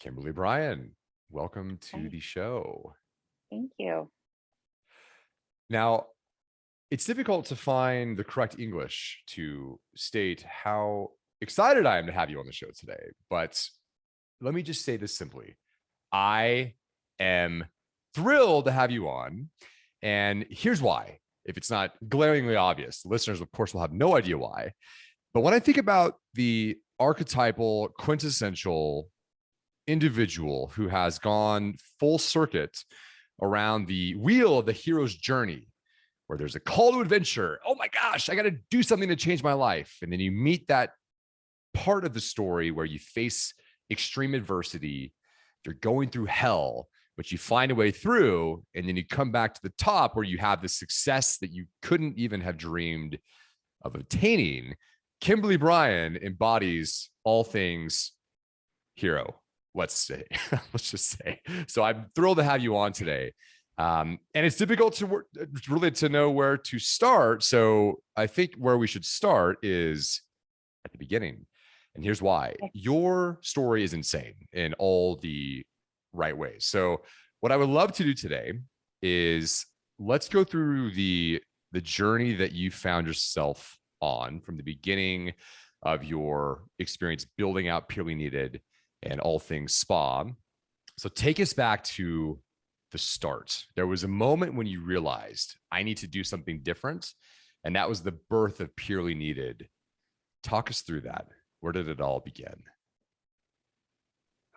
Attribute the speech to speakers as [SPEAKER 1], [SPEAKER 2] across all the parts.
[SPEAKER 1] Kimberly Bryan, welcome to
[SPEAKER 2] Hi,
[SPEAKER 1] the show.
[SPEAKER 2] thank you.
[SPEAKER 1] Now, it's difficult to find the correct English to state how excited I am to have you on the show today, but let me just say this simply. I am thrilled to have you on, and here's why. If it's not glaringly obvious, listeners, of course, will have no idea why. But when I think about the archetypal, quintessential individual who has gone full circuit around the wheel of the hero's journey, where there's a call to adventure. Oh my gosh, I got to do something to change my life. And then you meet that part of the story where you face extreme adversity, you're going through hell, but you find a way through. And then you come back to the top where you have the success that you couldn't even have dreamed of attaining. Kimberly Bryan embodies all things hero. Let's say, let's just say. So I'm thrilled to have you on today. And it's difficult to really to know where to start. So I think where we should start is at the beginning. And here's why. Your story is insane in all the right ways. So what I would love to do today is let's go through the journey that you found yourself on from the beginning of your experience building out Purely Kneaded and all things spa. So take us back to the start. There was a moment when you realized I need to do something different, and that was the birth of Purely Kneaded. Talk us through that. Where did it all begin?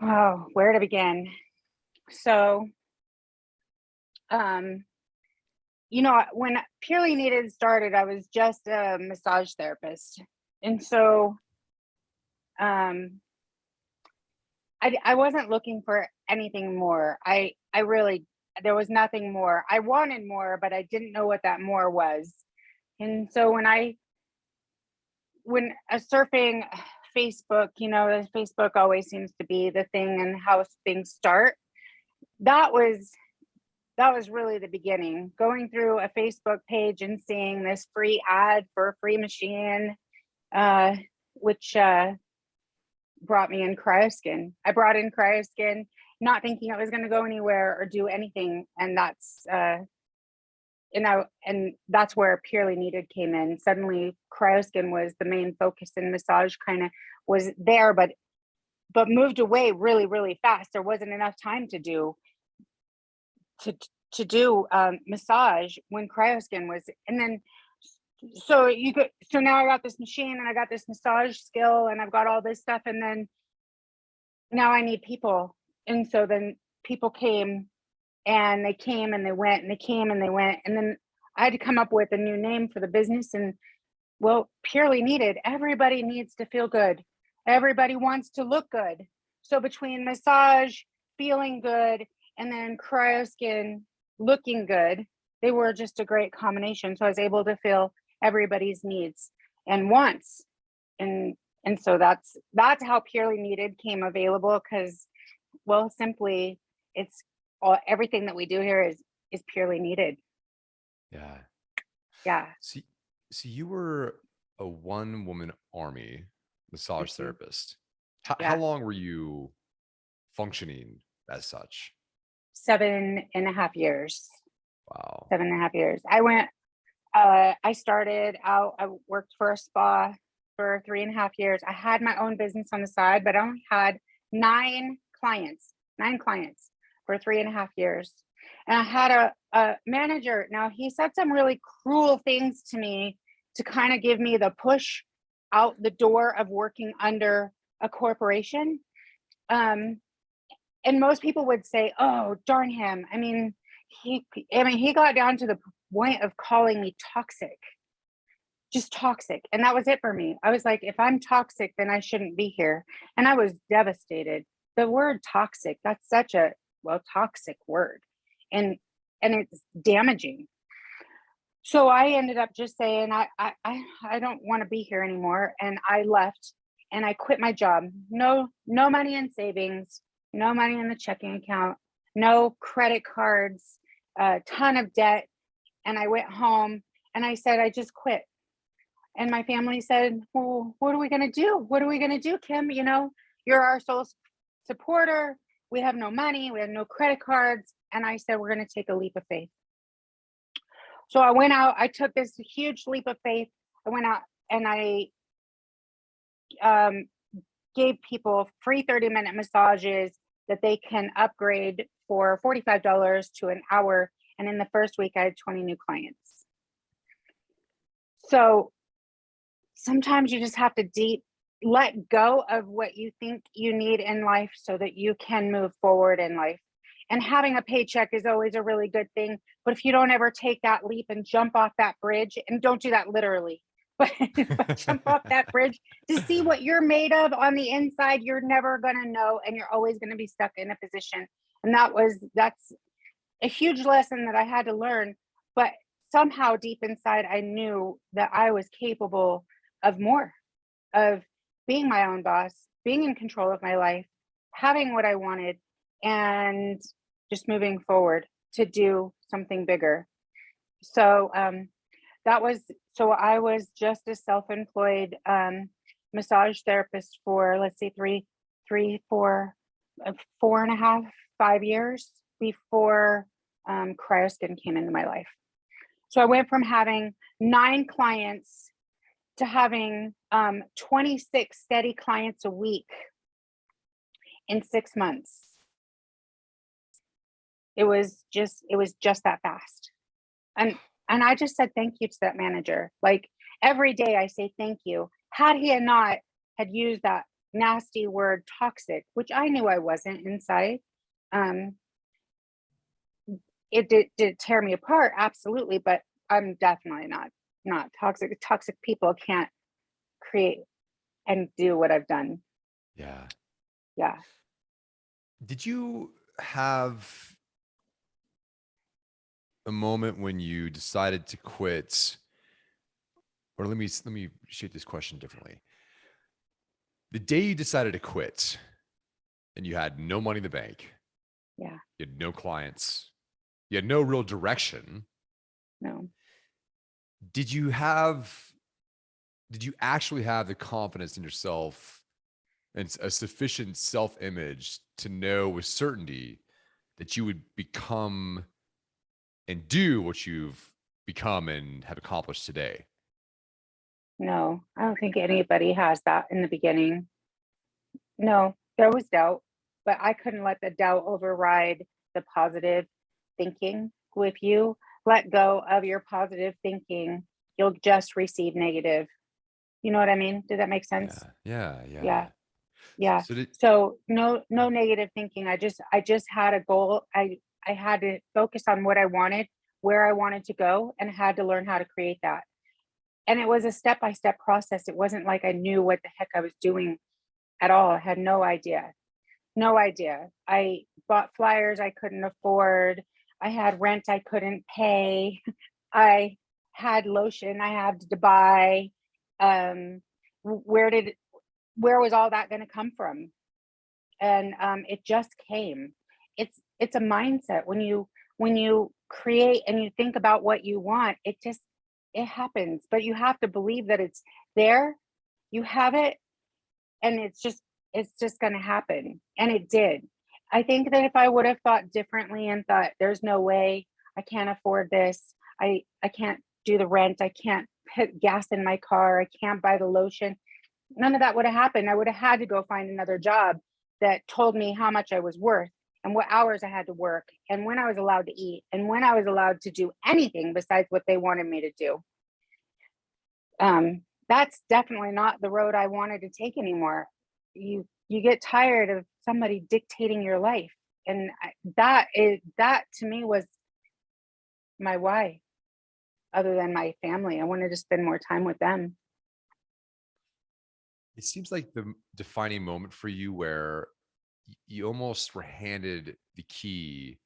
[SPEAKER 2] Oh, where to begin? So, when Purely Needed started, I was just a massage therapist. And so, I wasn't looking for anything more. I really, there was nothing more. I wanted more, but I didn't know what that more was. And so when surfing Facebook, Facebook always seems to be the thing and how things start. That was really the beginning. Going through a Facebook page and seeing this free ad for a free machine, which brought me in cryoskin. I brought in cryoskin, not thinking it was going to go anywhere or do anything, and that's that's where Purely Needed came in. Suddenly, cryoskin was the main focus, and massage kind of was there, but moved away really, really fast. There wasn't enough time to do massage when cryoskin was, and then so now I got this machine and I got this massage skill and I've got all this stuff, and then now I need people. And so then people came and they came and they went and they came and they went. And then I had to come up with a new name for the business. And well, Purely Needed. Everybody needs to feel good. Everybody wants to look good. So between massage, feeling good, and then cryoskin, looking good, they were just a great combination. So I was able to fill everybody's needs and wants. And so that's how Purely Needed came available, because, well, simply it's everything that we do here is purely needed. Yeah.
[SPEAKER 1] So you were a one-woman army massage therapist. How long were you functioning as such?
[SPEAKER 2] 7.5 years.
[SPEAKER 1] Wow.
[SPEAKER 2] 7.5 years. I started out, I worked for a spa for 3.5 years. I had my own business on the side, but I only had 9 clients for 3.5 years. And I had a manager. Now, he said some really cruel things to me to kind of give me the push out the door of working under a corporation. And most people would say, oh, darn him. I mean, he got down to the point of calling me toxic, just toxic. And that was it for me. I was like, if I'm toxic, then I shouldn't be here. And I was devastated. The word toxic, that's such a, toxic word. And it's damaging. So I ended up just saying, I don't want to be here anymore. And I left and I quit my job. No money in savings, no money in the checking account, no credit cards, a ton of debt. And I went home and I said, I just quit. And my family said, well, what are we going to do? What are we going to do, Kim? You're our sole support her. We have no money. We have no credit cards. And I said, we're going to take a leap of faith. So I went out. I took this huge leap of faith. I went out and I gave people free 30-minute massages that they can upgrade for $45 to an hour. And in the first week, I had 20 new clients. So sometimes you just have to let go of what you think you need in life so that you can move forward in life. And having a paycheck is always a really good thing. But if you don't ever take that leap and jump off that bridge, and don't do that literally, but jump off that bridge to see what you're made of on the inside, you're never going to know. And you're always going to be stuck in a position. And that's a huge lesson that I had to learn. But somehow deep inside, I knew that I was capable of more, of being my own boss, being in control of my life, having what I wanted, and just moving forward to do something bigger. So I was just a self-employed massage therapist for, let's say, 4.5, 5 years before cryoskin came into my life. So I went from having 9 clients to having 26 steady clients a week in 6 months. It was just that fast. And I just said thank you to that manager. Like every day I say thank you. Had he not had used that nasty word toxic, which I knew I wasn't inside, it did tear me apart, absolutely. But I'm definitely not toxic. Toxic people can't create and do what I've done.
[SPEAKER 1] Yeah.
[SPEAKER 2] Yeah.
[SPEAKER 1] Did you have a moment when you decided to quit? Or let me shape this question differently. The day you decided to quit and you had no money in the bank,
[SPEAKER 2] Yeah.
[SPEAKER 1] you had no clients, you had no real direction.
[SPEAKER 2] No.
[SPEAKER 1] Did you actually have the confidence in yourself and a sufficient self-image to know with certainty that you would become and do what you've become and have accomplished today?
[SPEAKER 2] No, I don't think anybody has that in the beginning. No, there was doubt, but I couldn't let the doubt override the positive thinking. If you let go of your positive thinking, you'll just receive negative. You know what I mean? Does that make sense?
[SPEAKER 1] Yeah.
[SPEAKER 2] Yeah.
[SPEAKER 1] So
[SPEAKER 2] So no negative thinking. I just had a goal. I had to focus on what I wanted, where I wanted to go, and had to learn how to create that. And it was a step-by-step process. It wasn't like I knew what the heck I was doing at all. I had no idea. No idea. I bought flyers I couldn't afford. I had rent I couldn't pay. I had lotion I had to buy. Where was all that going to come from? And it just came. It's a mindset. When you create and you think about what you want, it happens. But you have to believe that it's there. You have it, and it's just going to happen. And it did. I think that if I would have thought differently and thought, there's no way, I can't afford this, I can't do the rent, I can't put gas in my car, I can't buy the lotion, none of that would have happened. I would have had to go find another job that told me how much I was worth and what hours I had to work and when I was allowed to eat and when I was allowed to do anything besides what they wanted me to do. That's definitely not the road I wanted to take anymore. You get tired of somebody dictating your life, and that to me was my why. Other than my family, I wanted to spend more time with them.
[SPEAKER 1] it seems like the defining moment for you where you almost were handed the key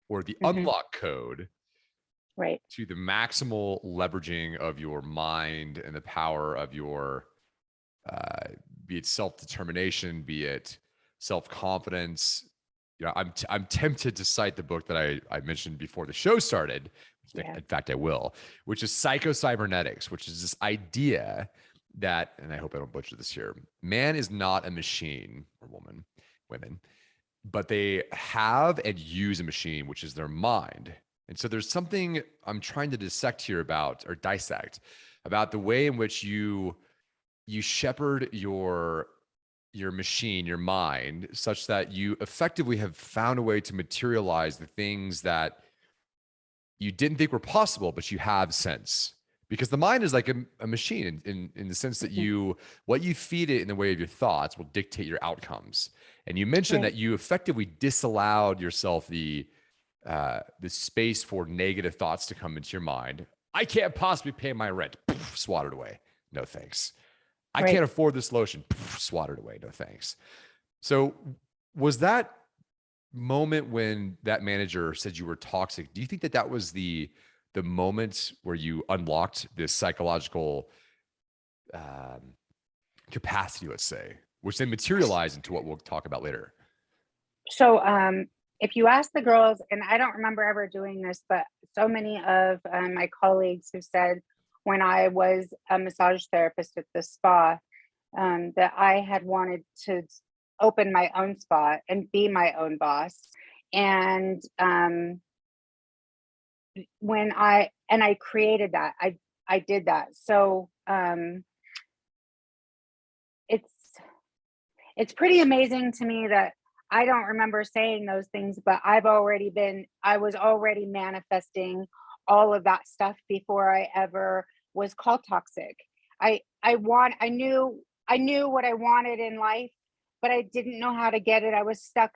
[SPEAKER 1] or the unlock code
[SPEAKER 2] Right.
[SPEAKER 1] to the maximal leveraging of your mind and the power of your be it self-determination, be it self-confidence. I'm tempted to cite the book that I mentioned before the show started.
[SPEAKER 2] Yeah.
[SPEAKER 1] In fact, I will, which is Psycho-Cybernetics, which is this idea that, and I hope I don't butcher this here, man is not a machine or woman. women, but they have and use a machine, which is their mind. And so there's something I'm trying to dissect here about, or dissect, about the way in which you shepherd your machine, your mind, such that you effectively have found a way to materialize the things that you didn't think were possible, but you have since. Because the mind is like a machine in the sense that what you feed it in the way of your thoughts will dictate your outcomes. And you mentioned
[SPEAKER 2] Right.
[SPEAKER 1] that you effectively disallowed yourself the space for negative thoughts to come into your mind. I can't possibly pay my rent. Poof, swatted away. No thanks. I
[SPEAKER 2] Right.
[SPEAKER 1] can't afford this lotion. Poof, swatted away. No thanks. So was that moment when that manager said you were toxic, do you think that that was the moment where you unlocked this psychological um, capacity, let's say, which then materialized into what we'll talk about later?
[SPEAKER 2] So, if you ask the girls, and I don't remember ever doing this, but so many of my colleagues have said when I was a massage therapist at the spa, that I had wanted to open my own spa and be my own boss. And when I created that, I did that. So it's it's pretty amazing to me that I don't remember saying those things, but I was already manifesting all of that stuff before I ever was called toxic. I knew what I wanted in life, but I didn't know how to get it. I was stuck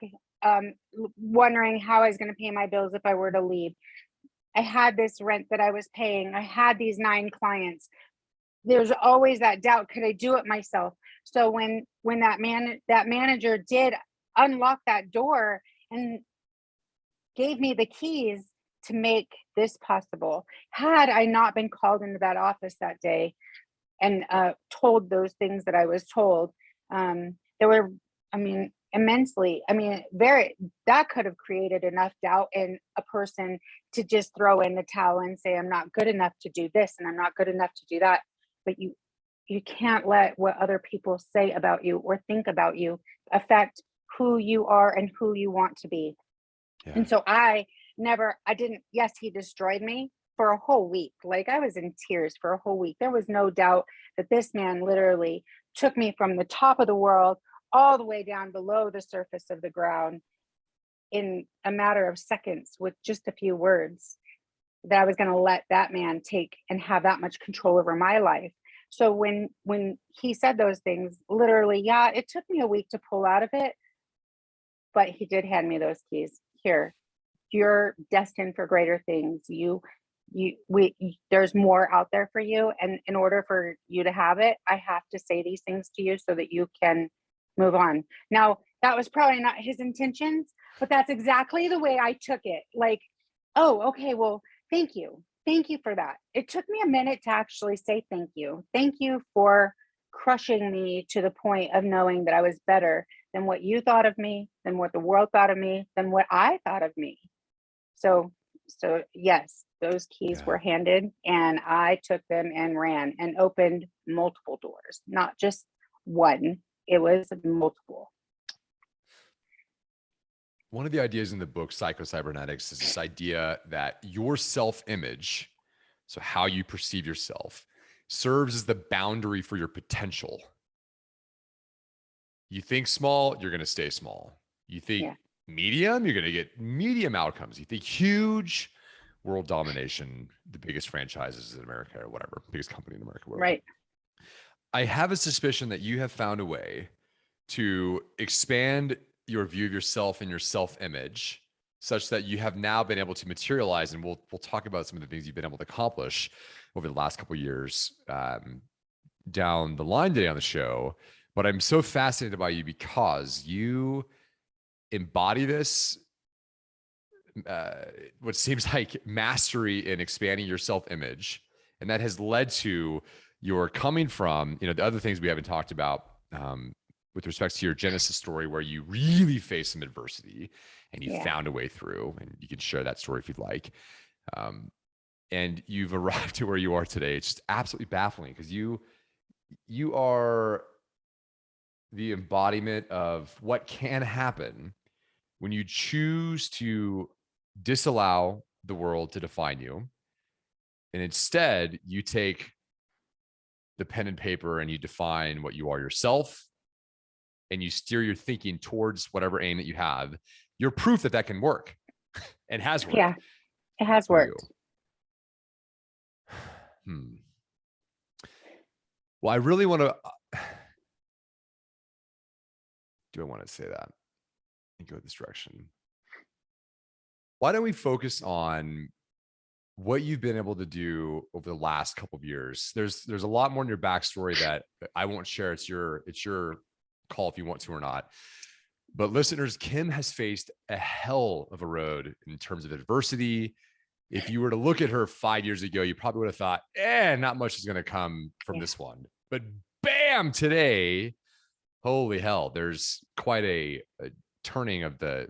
[SPEAKER 2] wondering how I was going to pay my bills if I were to leave. I had this rent that I was paying. I had these 9 clients. There's always that doubt, could I do it myself? So when that manager did unlock that door and gave me the keys to make this possible, had I not been called into that office that day and told those things that I was told, there were, I mean, immensely, I mean, very, that could have created enough doubt in a person to just throw in the towel and say, I'm not good enough to do this and I'm not good enough to do that. But you can't let what other people say about you or think about you affect who you are and who you want to be.
[SPEAKER 1] Yeah.
[SPEAKER 2] And so I didn't, yes, he destroyed me for a whole week. Like I was in tears for a whole week. There was no doubt that this man literally took me from the top of the world all the way down below the surface of the ground in a matter of seconds with just a few words, that I was going to let that man take and have that much control over my life. So when he said those things, literally, yeah, it took me a week to pull out of it, but he did hand me those keys. Here, you're destined for greater things. There's more out there for you, and in order for you to have it, I have to say these things to you so that you can move on. Now, that was probably not his intentions, but that's exactly the way I took it. Like, oh, okay, well, thank you. Thank you for that. It took me a minute to actually say thank you. Thank you for crushing me to the point of knowing that I was better than what you thought of me, than what the world thought of me, than what I thought of me. So, so yes, those keys
[SPEAKER 1] Yeah.
[SPEAKER 2] were handed and I took them and ran and opened multiple doors, not just one. It was multiple.
[SPEAKER 1] One of the ideas in the book, Psycho-Cybernetics, is this idea that your self-image, so how you perceive yourself, serves as the boundary for your potential. You think small, you're going to stay small. You think
[SPEAKER 2] Yeah.
[SPEAKER 1] medium, you're going to get medium outcomes. You think huge, world domination, the biggest franchises in America or whatever, biggest company in America, whatever.
[SPEAKER 2] Right.
[SPEAKER 1] I have a suspicion that you have found a way to expand your view of yourself and your self-image such that you have now been able to materialize, and we'll talk about some of the things you've been able to accomplish over the last couple of years down the line today on the show. But I'm so fascinated by you because you embody this what seems like mastery in expanding your self-image, and that has led to your coming from, you know, the other things we haven't talked about with respect to your Genesis story, where you really faced some adversity and you
[SPEAKER 2] Yeah.
[SPEAKER 1] found a way through, and you can share that story if you'd like. And you've arrived to where you are today. It's just absolutely baffling because you are the embodiment of what can happen when you choose to disallow the world to define you. And instead, you take the pen and paper and you define what you are yourself, and you steer your thinking towards whatever aim that you have. You're proof that that can work and has worked.
[SPEAKER 2] Yeah, it has
[SPEAKER 1] for you.
[SPEAKER 2] worked.
[SPEAKER 1] Well, I really want to. Do I want to say that? And go this direction. Why don't we focus on what you've been able to do over the last couple of years? There's a lot more in your backstory that I won't share. It's your call if you want to or not. But listeners, Kim has faced a hell of a road in terms of adversity. If you were to look at her 5 years ago, you probably would have thought, not much is going to come from this one. But bam, today, holy hell, there's quite a turning of the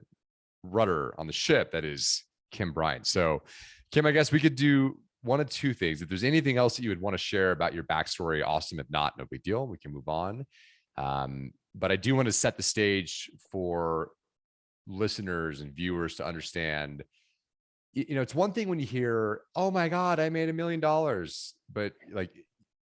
[SPEAKER 1] rudder on the ship that is Kim Bryan. So, Kim, I guess we could do one of two things. If there's anything else that you would want to share about your backstory, awesome. If not, no big deal. We can move on. But I do want to set the stage for listeners and viewers to understand. You know, it's one thing when you hear, "Oh my God, I made $1 million," but like,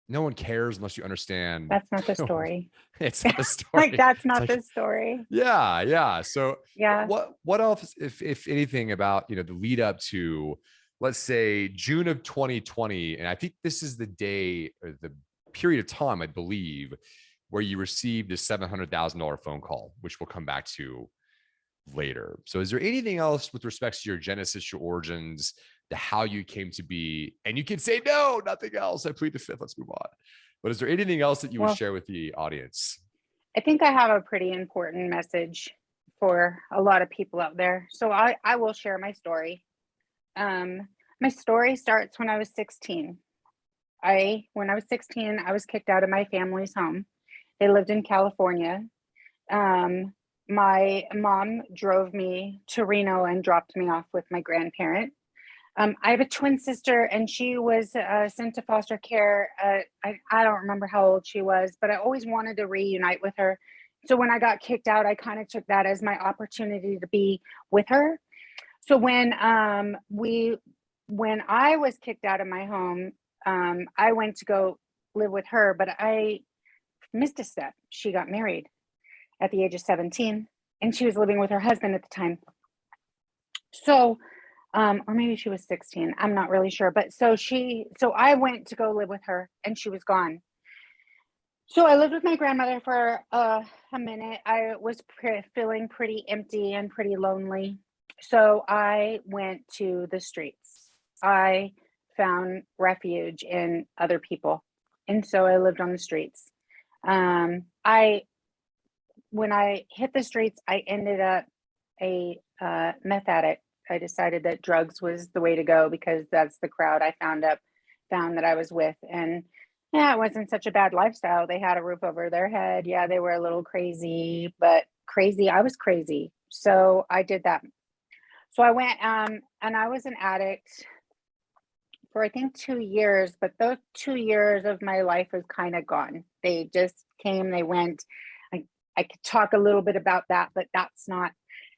[SPEAKER 1] no one cares unless you understand.
[SPEAKER 2] That's not the story.
[SPEAKER 1] It's not the story.
[SPEAKER 2] Like, that's not the story.
[SPEAKER 1] Yeah. So
[SPEAKER 2] Yeah.
[SPEAKER 1] what else, if anything, about, the lead up to, let's say, June of 2020, and I think this is the day or the period of time, I believe, where you received a $700,000 phone call, which we'll come back to later. So is there anything else with respect to your genesis, your origins, the how you came to be? And you can say, no, nothing else. I plead the fifth. Let's move on. But is there anything else that you would share with the audience?
[SPEAKER 2] I think I have a pretty important message for a lot of people out there. So I will share my story. My story starts when I was 16. When I was 16, I was kicked out of my family's home. They lived in California. My mom drove me to Reno and dropped me off with my grandparent. I have a twin sister, and she was sent to foster care. I don't remember how old she was, but I always wanted to reunite with her. So when I got kicked out, I kind of took that as my opportunity to be with her. So when I was kicked out of my home, I went to go live with her, but I missed a step. She got married at the age of 17, and she was living with her husband at the time. So, or maybe she was 16. I'm not really sure. But so I went to go live with her, and she was gone. So I lived with my grandmother for a minute. I was feeling pretty empty and pretty lonely. So I went to the streets. I found refuge in other people. And so I lived on the streets. When I hit the streets, I ended up a meth addict. I decided that drugs was the way to go because that's the crowd I found that I was with. And yeah, it wasn't such a bad lifestyle. They had a roof over their head. Yeah, they were a little crazy, but crazy. I was crazy. So I did that. So I went and I was an addict for I think 2 years, but those 2 years of my life was kind of gone. They just came, they went. I could talk a little bit about that, but that's not,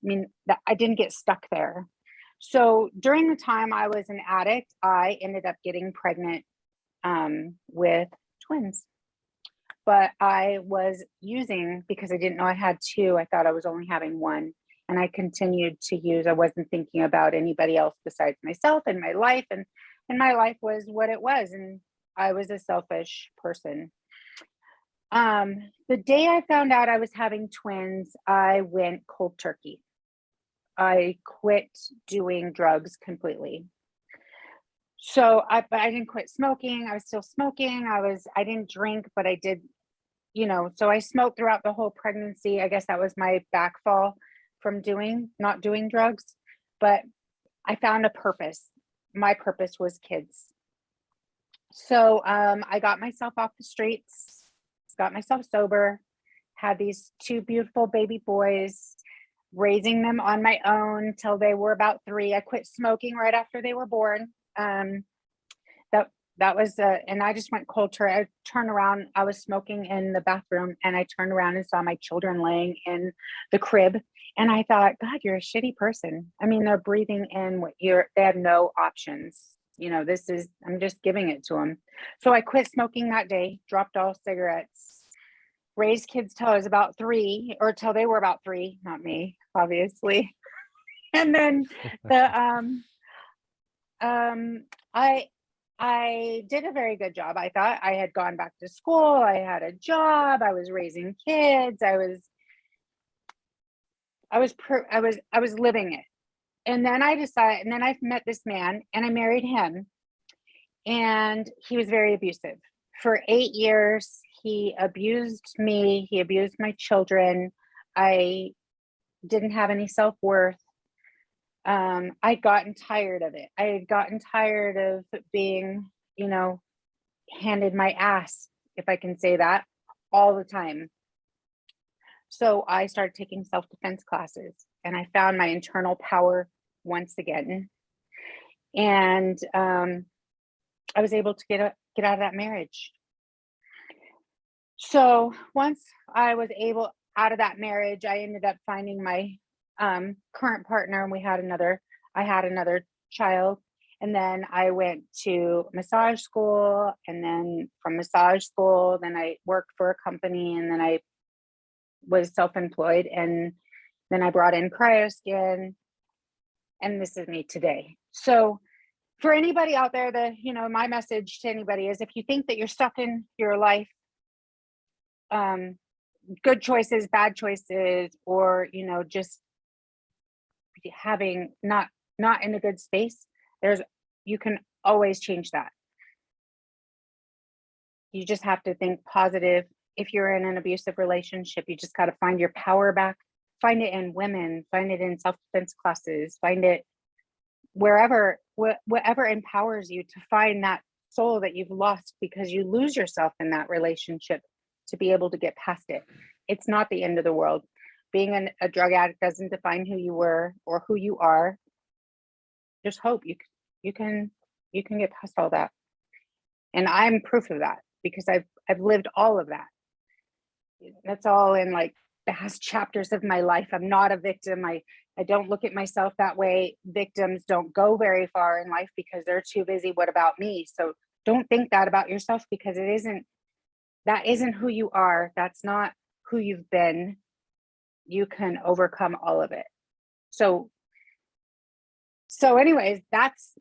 [SPEAKER 2] I didn't get stuck there. So during the time I was an addict, I ended up getting pregnant with twins. But I was using because I didn't know I had two. I thought I was only having one. And I continued to use. I wasn't thinking about anybody else besides myself and my life. And my life was what it was. And I was a selfish person. The day I found out I was having twins, I went cold turkey. I quit doing drugs completely. So but I didn't quit smoking. I was still smoking. I didn't drink, but I did, so I smoked throughout the whole pregnancy. I guess that was my backfall from not doing drugs, but I found a purpose. My purpose was kids. So, I got myself off the streets, got myself sober, had these two beautiful baby boys, raising them on my own till they were about 3. I quit smoking right after they were born. that was, and I just went cold turkey. I turned around. I was smoking in the bathroom, and I turned around and saw my children laying in the crib. And I thought, God, you're a shitty person. I mean, they're breathing in what they have no options. You know, I'm just giving it to them. So I quit smoking that day, dropped all cigarettes, raised kids till I was about 3, or till they were about 3, not me, obviously. And then I did a very good job. I thought I had gone back to school. I had a job. I was raising kids. I was living it. And then I met this man and I married him, and he was very abusive. For 8 years, he abused me. He abused my children. I didn't have any self-worth. I'd gotten tired of it. I had gotten tired of being, handed my ass, if I can say that, all the time. So I started taking self-defense classes, and I found my internal power once again. And I was able to get out of that marriage. So once I was able out of that marriage, I ended up finding my current partner, and I had another child. And then I went to massage school, and then from massage school, then I worked for a company, and then I was self-employed, and then I brought in CryoSkin, and this is me today. So for anybody out there, my message to anybody is, if you think that you're stuck in your life, good choices, bad choices, or, just having not in a good space, you can always change that. You just have to think positive. If you're in an abusive relationship, you just got to find your power back. Find it in women, find it in self-defense classes, find it wherever, whatever empowers you to find that soul that you've lost because you lose yourself in that relationship, to be able to get past it. It's not the end of the world. Being a drug addict doesn't define who you were or who you are. There's hope. You can get past all that. And I'm proof of that, because I've lived all of that. That's all in like past chapters of my life. I'm not a victim. I don't look at myself that way. Victims don't go very far in life because they're too busy. What about me? So don't think that about yourself, because that isn't who you are. That's not who you've been. You can overcome all of it. So anyways, that's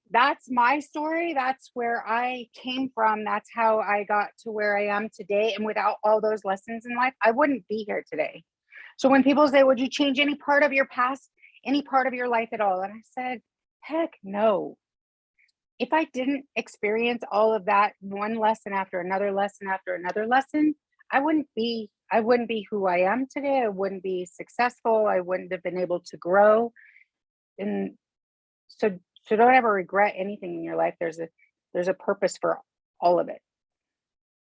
[SPEAKER 2] my story. That's where I came from. That's how I got to where I am today. And without all those lessons in life, I wouldn't be here today. So when people say, would you change any part of your past, any part of your life at all? And I said, heck no. If I didn't experience all of that, one lesson after another lesson after another lesson, I wouldn't be who I am today. I wouldn't be successful. I wouldn't have been able to grow. And so don't ever regret anything in your life. There's a purpose for all of it.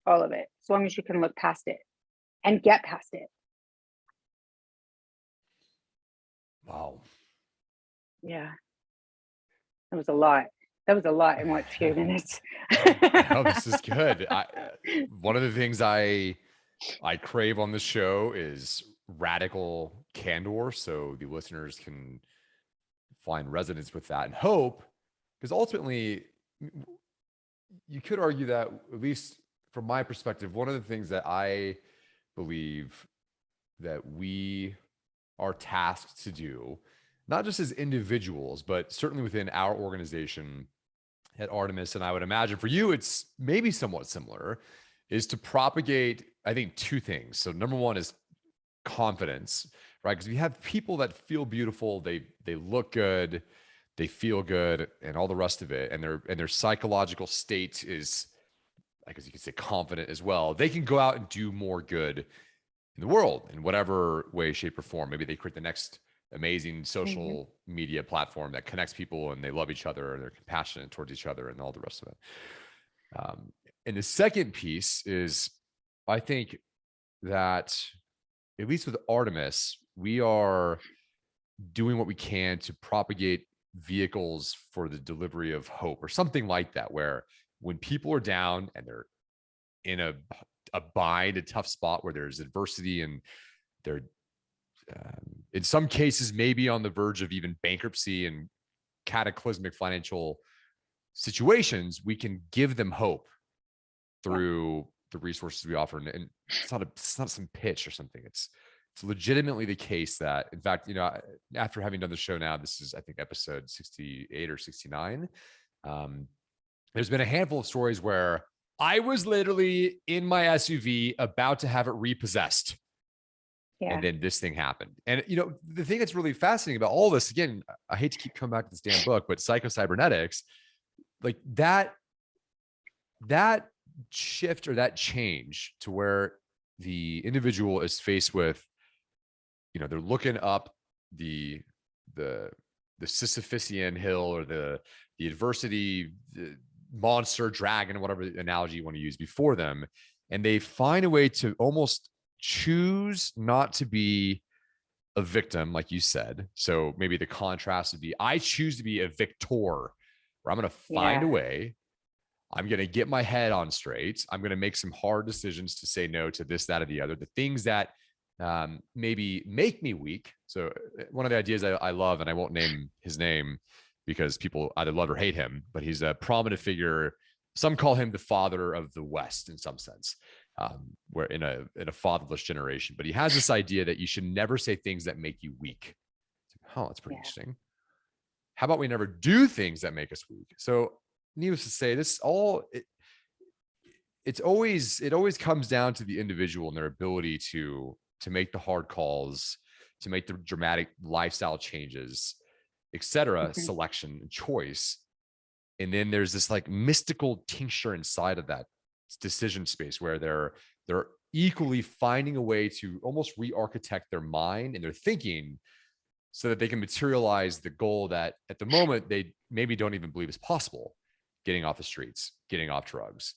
[SPEAKER 2] All of it. As long as you can look past it and get past it.
[SPEAKER 1] Wow.
[SPEAKER 2] Yeah. That was a lot. That was a lot in what, few minutes?
[SPEAKER 1] No, this is good. One of the things I crave on this show is radical candor, so the listeners can find resonance with that and hope, because ultimately you could argue that, at least from my perspective, one of the things that I believe that we are tasked to do, not just as individuals, but certainly within our organization at Artemis, and I would imagine for you it's maybe somewhat similar, is to propagate, I think, two things. So number one is confidence, right? Because we have people that feel beautiful, they look good, they feel good, and all the rest of it, and their psychological state is, I guess you could say, confident as well. They can go out and do more good in the world in whatever way, shape, or form. Maybe they create the next amazing social media platform that connects people, and they love each other, and they're compassionate towards each other, and all the rest of it. And the second piece is, I think that, at least with Artemis, we are doing what we can to propagate vehicles for the delivery of hope, or something like that, where when people are down and they're in a bind, a tough spot where there's adversity and they're in some cases maybe on the verge of even bankruptcy and cataclysmic financial situations, we can give them hope through the resources we offer. And it's not some pitch or something. It's legitimately the case that, in fact, after having done the show now, this is, I think, episode 68 or 69. There's been a handful of stories where I was literally in my SUV about to have it repossessed. Yeah. And then this thing happened. And, the thing that's really fascinating about all this, again, I hate to keep coming back to this damn book, but psychocybernetics, like that shift or that change to where the individual is faced with, they're looking up the Sisyphean hill or the adversity, the monster, dragon, whatever analogy you want to use before them. And they find a way to almost choose not to be a victim, like you said. So maybe the contrast would be, I choose to be a victor, where I'm going to find a way. I'm going to get my head on straight. I'm going to make some hard decisions to say no to this, that, or the other, the things that maybe make me weak. So one of the ideas I love, and I won't name his name because people either love or hate him, but he's a prominent figure. Some call him the father of the West in some sense, where in a fatherless generation. But he has this idea that you should never say things that make you weak. Oh, that's pretty interesting. How about we never do things that make us weak? So needless to say, it always comes down to the individual and their ability to make the hard calls, to make the dramatic lifestyle changes, etc., selection and choice. And then there's this like mystical tincture inside of that decision space where they're equally finding a way to almost re-architect their mind and their thinking so that they can materialize the goal that at the moment they maybe don't even believe is possible: getting off the streets, getting off drugs,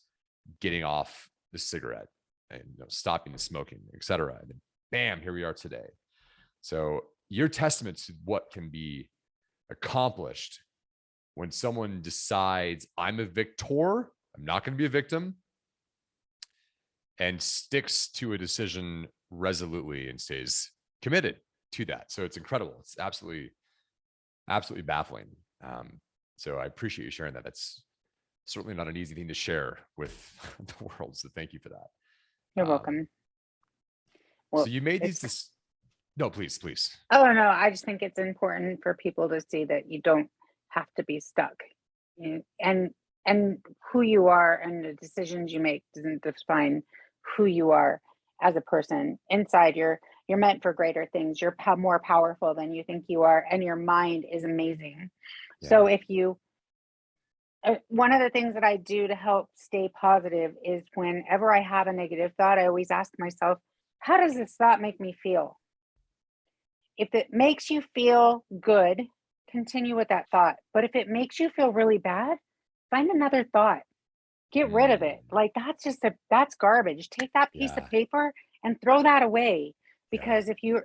[SPEAKER 1] getting off the cigarette, and stopping the smoking, etc. And then bam, here we are today. So you're testament to what can be accomplished when someone decides, I'm a victor, I'm not going to be a victim, and sticks to a decision resolutely and stays committed to that. So it's incredible. It's absolutely baffling. So I appreciate you sharing that. That's certainly not an easy thing to share with the world. So thank you for that.
[SPEAKER 2] You're welcome.
[SPEAKER 1] Well, so you made these. No, please.
[SPEAKER 2] Oh, no, I just think it's important for people to see that you don't have to be stuck, and who you are and the decisions you make doesn't define who you are as a person. Inside, you're meant for greater things. You're more powerful than you think you are, and your mind is amazing. Yeah. So if you, one of the things that I do to help stay positive is whenever I have a negative thought, I always ask myself, how does this thought make me feel? If it makes you feel good, continue with that thought. But if it makes you feel really bad, find another thought. Get rid of it. Like that's garbage. Take that piece of paper and throw that away. Because if you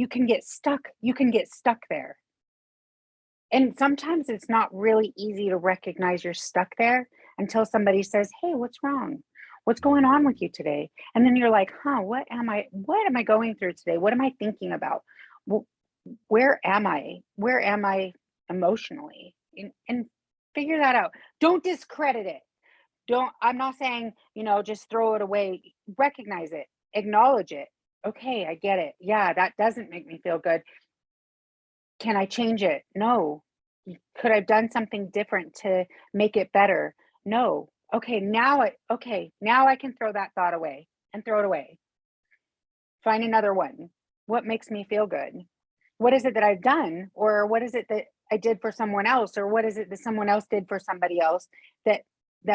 [SPEAKER 2] can get stuck, you can get stuck there. And sometimes it's not really easy to recognize you're stuck there until somebody says, hey, what's wrong? What's going on with you today? And then you're like, what am I going through today? What am I thinking about? Where am I? Where am I emotionally? And figure that out. Don't discredit it. I'm not saying, just throw it away. Recognize it, acknowledge it. Okay, I get it. Yeah, that doesn't make me feel good. Can I change it? No. Could I have done something different to make it better? No. Okay, now I can throw that thought away and throw it away. Find another one. What makes me feel good? What is it that I've done? Or what is it that I did for someone else? Or what is it that someone else did for somebody else that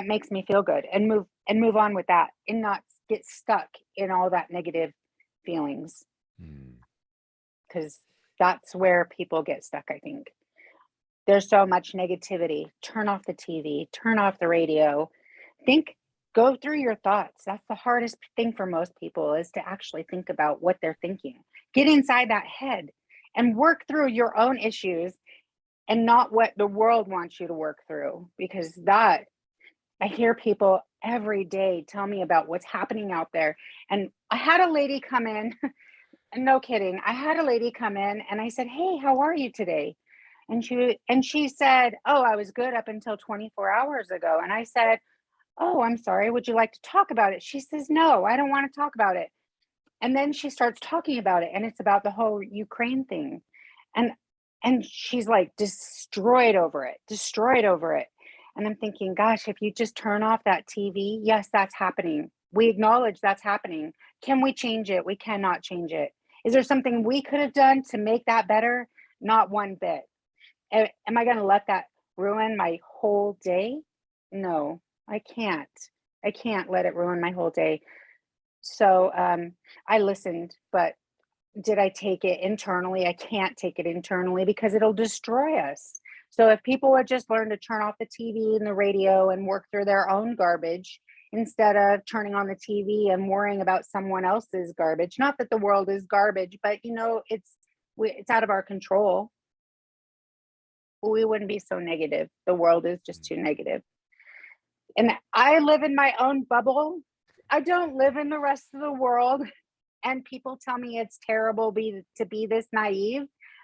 [SPEAKER 2] makes me feel good? And move on with that and not get stuck in all that negative feelings. Because that's where people get stuck, I think. There's so much negativity. Turn off the TV, turn off the radio. Go through your thoughts. That's the hardest thing for most people, is to actually think about what they're thinking. Get inside that head and work through your own issues and not what the world wants you to work through, because that I hear people every day tell me about what's happening out there. And I had a lady come in, no kidding. I had a lady come in and I said, "Hey, how are you today?" And she said, "Oh, I was good up until 24 hours ago." And I said, "Oh, I'm sorry. Would you like to talk about it?" She says, "No, I don't want to talk about it." And then she starts talking about it, and it's about the whole Ukraine thing. And and she's like destroyed over it, destroyed over it. And I'm thinking, gosh, if you just turn off that TV, yes, that's happening. We acknowledge that's happening. Can we change it? We cannot change it. Is there something we could have done to make that better? Not one bit. Am I going to let that ruin my whole day? No, I can't. I can't let it ruin my whole day. So I listened, but did I take it internally? I can't take it internally because it'll destroy us. So if people would just learn to turn off the TV and the radio and work through their own garbage instead of turning on the TV and worrying about someone else's garbage. Not that the world is garbage, but it's out of our control. We wouldn't be so negative. The world is just too negative. And I live in my own bubble. I don't live in the rest of the world. And people tell me it's terrible to be this naive.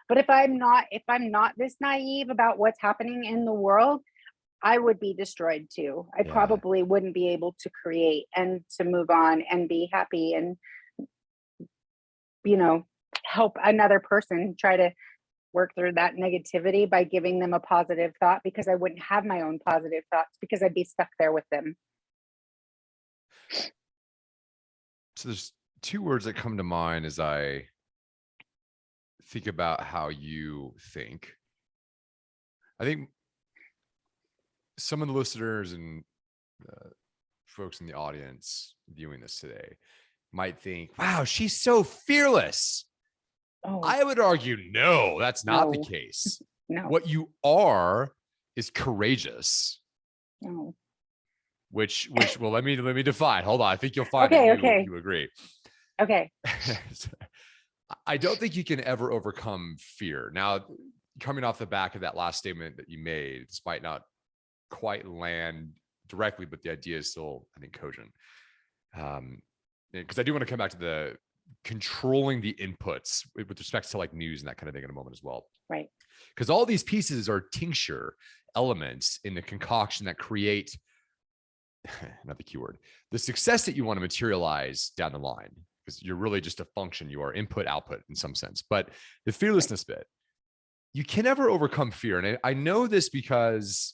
[SPEAKER 2] But if I'm not this naive about what's happening in the world, I would be destroyed too. I
[SPEAKER 1] Yeah.
[SPEAKER 2] probably wouldn't be able to create and to move on and be happy and, help another person try to work through that negativity by giving them a positive thought, because I wouldn't have my own positive thoughts because I'd be stuck there with them.
[SPEAKER 1] So there's two words that come to mind as I think about how you think. I think some of the listeners and folks in the audience viewing this today might think, wow, she's so fearless.
[SPEAKER 2] Oh,
[SPEAKER 1] I would argue, no, that's not the
[SPEAKER 2] no,
[SPEAKER 1] case.
[SPEAKER 2] no,
[SPEAKER 1] What you are is courageous,
[SPEAKER 2] no.
[SPEAKER 1] which, well, let me define. Hold on. I think you'll find that you agree.
[SPEAKER 2] Okay.
[SPEAKER 1] I don't think you can ever overcome fear. Now, coming off the back of that last statement that you made, this might not quite land directly, but the idea is still, I think, cogent. Because I do want to come back to the controlling the inputs with respect to like news and that kind of thing in a moment as well.
[SPEAKER 2] Right.
[SPEAKER 1] Because all these pieces are tincture elements in the concoction that create, not the keyword, the success that you want to materialize down the line. Because you're really just a function. You are input, output in some sense. But the fearlessness bit, you can never overcome fear. And I know this because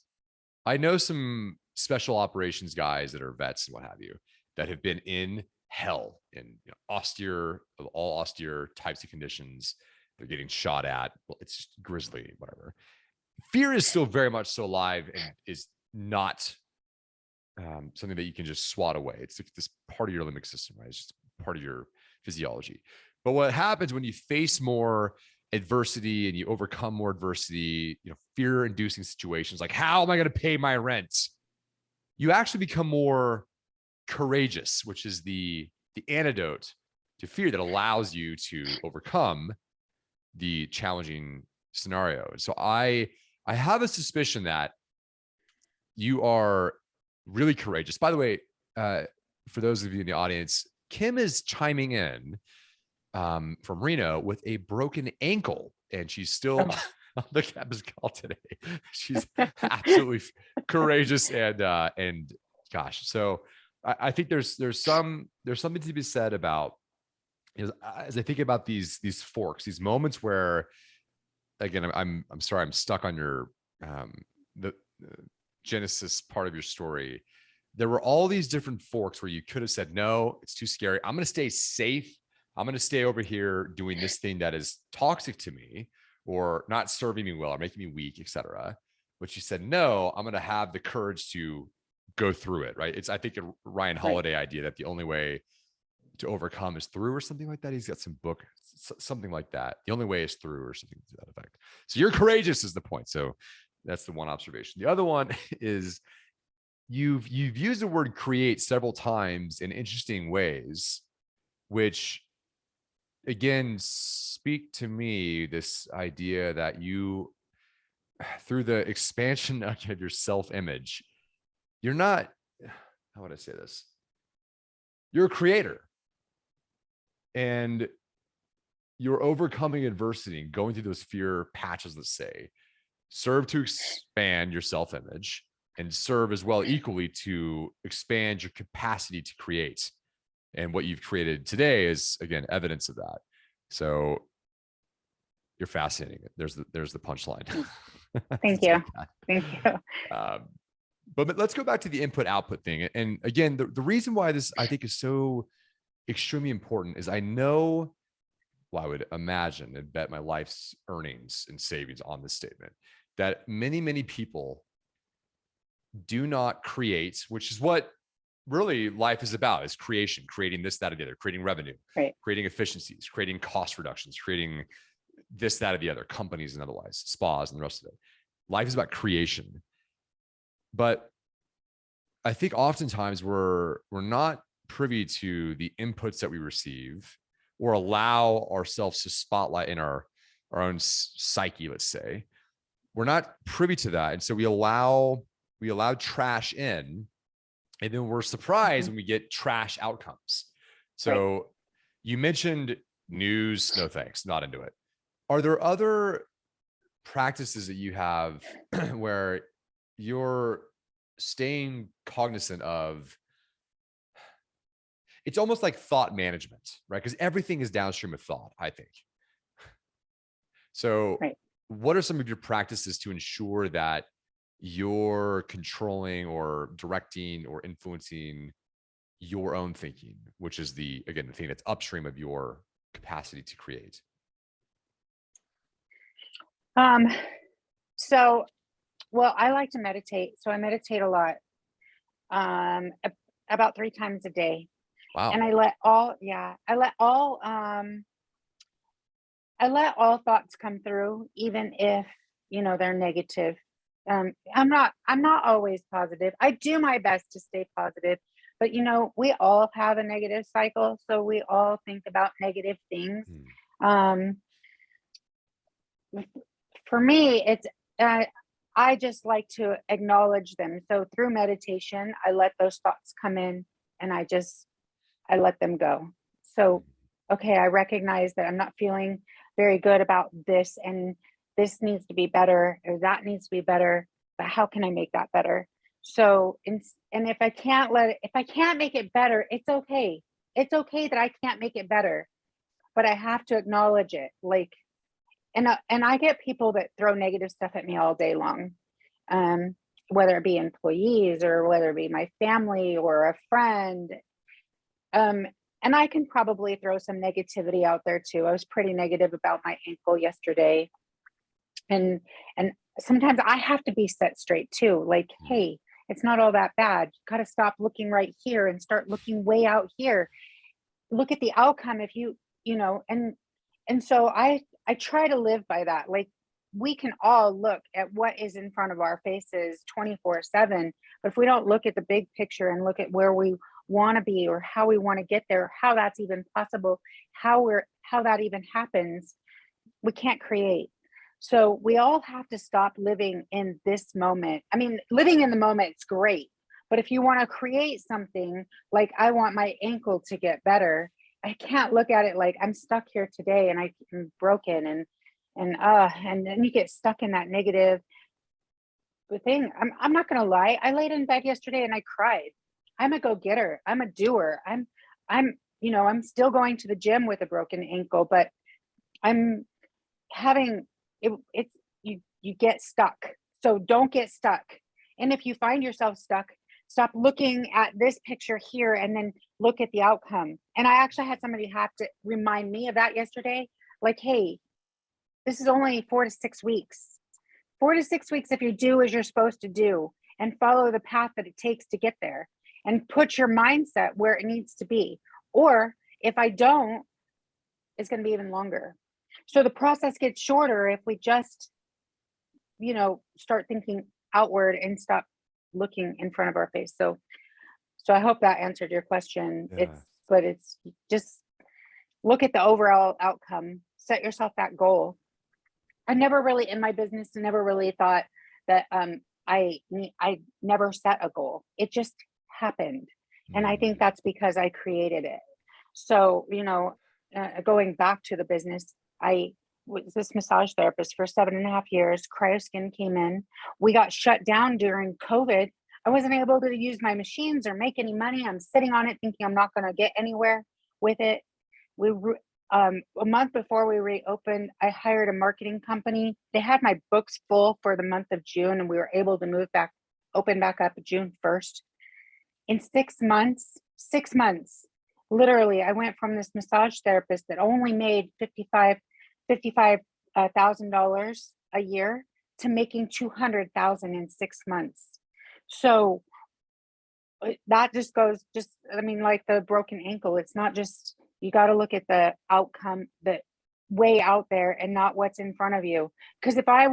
[SPEAKER 1] I know some special operations guys that are vets and what have you that have been in hell in austere types of conditions. They're getting shot at. Well, it's just grisly, whatever. Fear is still very much so alive and is not something that you can just swat away. It's like this part of your limbic system, right? It's just part of your physiology. But what happens when you face more adversity and you overcome more adversity, fear-inducing situations like, how am I going to pay my rent? You actually become more courageous, which is the antidote to fear that allows you to overcome the challenging scenario. And so I have a suspicion that you are really courageous. By the way, for those of you in the audience, Kim is chiming in from Reno with a broken ankle, and she's still on the campus call today. She's absolutely courageous and gosh. So I think there's something to be said about, as I think about these forks, these moments where, again, I'm sorry, I'm stuck on your the genesis part of your story. There were all these different forks where you could have said, no, it's too scary. I'm going to stay safe. I'm going to stay over here doing this thing that is toxic to me or not serving me well or making me weak, etc. But you said, no, I'm going to have the courage to go through it, right? It's, I think, a Ryan Holiday idea that the only way to overcome is through, or something like that. He's got some book, something like that. The only way is through, or something to that effect. So you're courageous is the point. So that's the one observation. The other one is you've used the word create several times in interesting ways, which again speak to me this idea that you, through the expansion of your self-image, you're not, how would I say this? You're a creator, and you're overcoming adversity and going through those fear patches, let's say, serve to expand your self-image and serve as well equally to expand your capacity to create. And what you've created today is, again, evidence of that. So you're fascinating. There's the punchline.
[SPEAKER 2] Thank you. Thank you.
[SPEAKER 1] But let's go back to the input output thing. And again, the reason why this I think is so extremely important is I know, well, I would imagine and bet my life's earnings and savings on this statement that many, many people do not create, which is what really life is about, is creation, creating this, that, or the other, creating revenue,
[SPEAKER 2] Right.
[SPEAKER 1] creating efficiencies, creating cost reductions, creating this, that, or the other, companies and otherwise, spas and the rest of it. Life is about creation. But I think oftentimes we're not privy to the inputs that we receive or allow ourselves to spotlight in our own psyche, let's say. We're not privy to that. And so we allow trash in, and then we're surprised when we get trash outcomes. So you mentioned news. No, thanks. Not into it. Are there other practices that you have where you're staying cognizant of? It's almost like thought management, right? Because everything is downstream of thought, I think. So what are some of your practices to ensure that you're controlling or directing or influencing your own thinking, which is the thing that's upstream of your capacity to create?
[SPEAKER 2] So, well, I like to meditate. So I meditate a lot, about 3 times a day.
[SPEAKER 1] Wow.
[SPEAKER 2] And I let all thoughts come through, even if, they're negative. I'm not always positive. I do my best to stay positive, but we all have a negative cycle. So we all think about negative things. For me, it's, I just like to acknowledge them. So through meditation, I let those thoughts come in and I let them go. So, okay, I recognize that I'm not feeling very good about this, and this needs to be better, or that needs to be better, but how can I make that better? So, and if I can't make it better, it's okay. It's okay that I can't make it better, but I have to acknowledge it. Like, and I get people that throw negative stuff at me all day long, whether it be employees or whether it be my family or a friend. And I can probably throw some negativity out there too. I was pretty negative about my ankle yesterday. And sometimes I have to be set straight too. Like, hey, it's not all that bad. You got to stop looking right here and start looking way out here. Look at the outcome if and so I try to live by that. Like, we can all look at what is in front of our faces 24/7, but if we don't look at the big picture and look at where we want to be or how we want to get there, how that's even possible, how that even happens, we can't create. So we all have to stop living in this moment. I mean, living in the moment is great, but if you want to create something, like I want my ankle to get better, I can't look at it like I'm stuck here today and I'm broken and then you get stuck in that negative thing. I'm not gonna lie. I laid in bed yesterday and I cried. I'm a go-getter. I'm a doer. I'm still going to the gym with a broken ankle, but I'm having it's you get stuck. So don't get stuck. And if you find yourself stuck, stop looking at this picture here and then look at the outcome. And I actually had somebody have to remind me of that yesterday. Like, hey, this is only 4 to 6 weeks. 4 to 6 weeks if you do as you're supposed to do and follow the path that it takes to get there and put your mindset where it needs to be. Or if I don't, it's going to be even longer. So the process gets shorter if we just, start thinking outward and stop looking in front of our face. So I hope that answered your question.
[SPEAKER 1] Yeah.
[SPEAKER 2] It's just look at the overall outcome, set yourself that goal. I never really in my business never really thought that I never set a goal. It just happened. And I think that's because I created it. So, going back to the business, I was this massage therapist for 7.5 years. Cryoskin came in. We got shut down during COVID. I wasn't able to use my machines or make any money. I'm sitting on it thinking I'm not going to get anywhere with it. A month before we reopened, I hired a marketing company. They had my books full for the month of June, and we were able to open back up June 1st. In 6 months, literally, I went from this massage therapist that only made $55,000 a year to making $200,000 in 6 months. So that just goes, like the broken ankle. It's not just, you got to look at the outcome, the way out there, and not what's in front of you. Because if I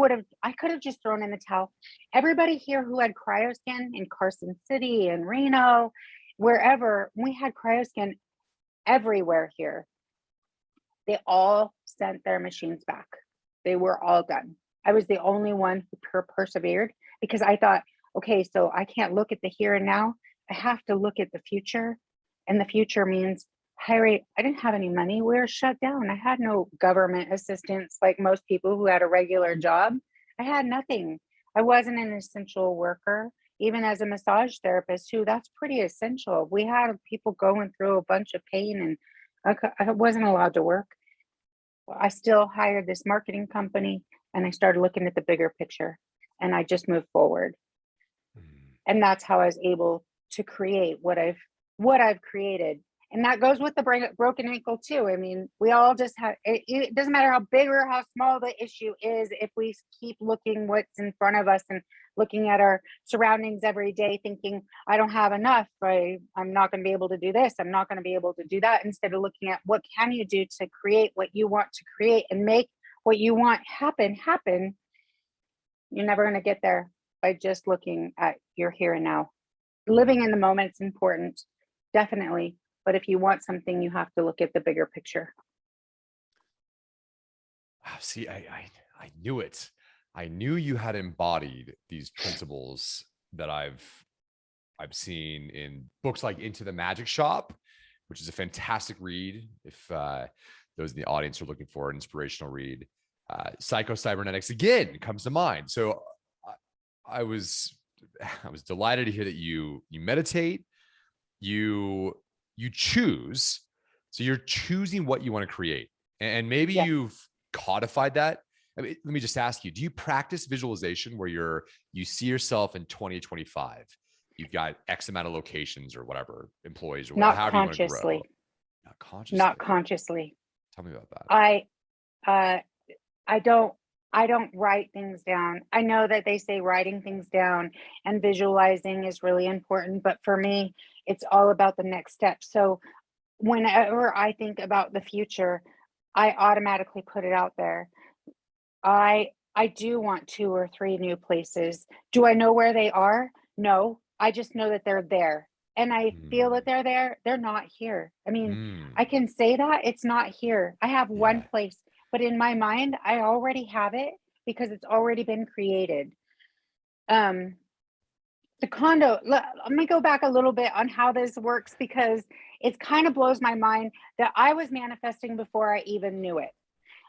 [SPEAKER 2] could have just thrown in the towel. Everybody here who had cryoskin in Carson City and Reno, wherever, we had cryoskin everywhere here. They all sent their machines back. They were all done. I was the only one who persevered, because I thought, okay, so I can't look at the here and now. I have to look at the future. And the future means I didn't have any money. We were shut down. I had no government assistance like most people who had a regular job. I had nothing. I wasn't an essential worker, even as a massage therapist, that's pretty essential. We had people going through a bunch of pain, and I wasn't allowed to work. I still hired this marketing company, and I started looking at the bigger picture, and I just moved forward. And that's how I was able to create what I've created. And that goes with the broken ankle too. I mean, we all just have, it doesn't matter how big or how small the issue is. If we keep looking what's in front of us and looking at our surroundings every day, thinking, I don't have enough, I'm not going to be able to do this, I'm not going to be able to do that, instead of looking at what can you do to create what you want to create and make what you want happen, you're never going to get there by just looking at your here and now. Living in the moment is important, definitely. But if you want something, you have to look at the bigger picture.
[SPEAKER 1] See, I knew it. I knew you had embodied these principles that I've seen in books like Into the Magic Shop, which is a fantastic read. If those in the audience are looking for an inspirational read, Psycho-Cybernetics again comes to mind. So I was delighted to hear that you meditate, you choose. So you're choosing what you want to create, and maybe you've codified that. I mean, let me just ask you, do you practice visualization where you see yourself in 2025? You've got X amount of locations or whatever, employees or whatever, however you want to grow. Not consciously.
[SPEAKER 2] Not consciously.
[SPEAKER 1] Tell me about that.
[SPEAKER 2] I don't write things down. I know that they say writing things down and visualizing is really important, but for me, it's all about the next step. So whenever I think about the future, I automatically put it out there. I do want 2 or 3 new places. Do I know where they are? No, I just know that they're there. And I feel that they're there. They're not here. I mean, I can say that it's not here. I have one place, but in my mind, I already have it because it's already been created. The condo, let me go back a little bit on how this works, because it kind of blows my mind that I was manifesting before I even knew it.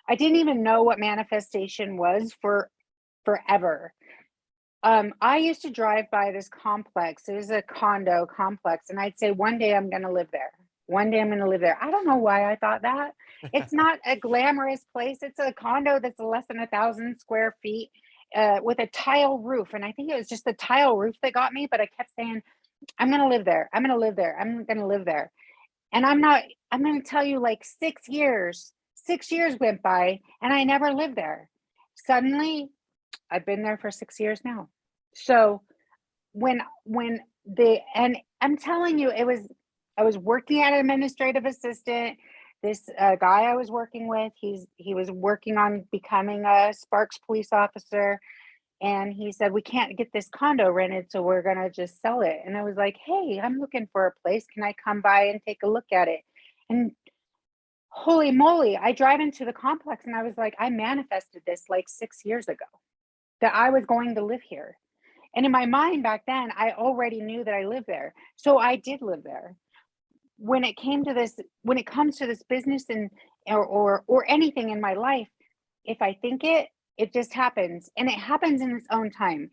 [SPEAKER 2] I didn't even know what manifestation was for forever. I used to drive by this complex. It was a condo complex, and I'd say, one day I'm going to live there. One day I'm going to live there. I don't know why I thought that. It's not a glamorous place. It's a condo that's less than 1,000 square feet with a tile roof. And I think it was just the tile roof that got me, but I kept saying, I'm going to live there. I'm going to live there. I'm going to live there. And I'm going to tell you, like 6 years went by and I never lived there. Suddenly, I've been there for 6 years now. So and I'm telling you, I was working at an administrative assistant. This guy I was working with, he was working on becoming a Sparks police officer. And he said, we can't get this condo rented, so we're going to just sell it. And I was like, hey, I'm looking for a place. Can I come by and take a look at it? And holy moly, I drive into the complex and I was like, I manifested this like 6 years ago, that I was going to live here. And in my mind back then, I already knew that I lived there. So I did live there. When it comes to this business and or anything in my life, if I think it, it just happens, and it happens in its own time.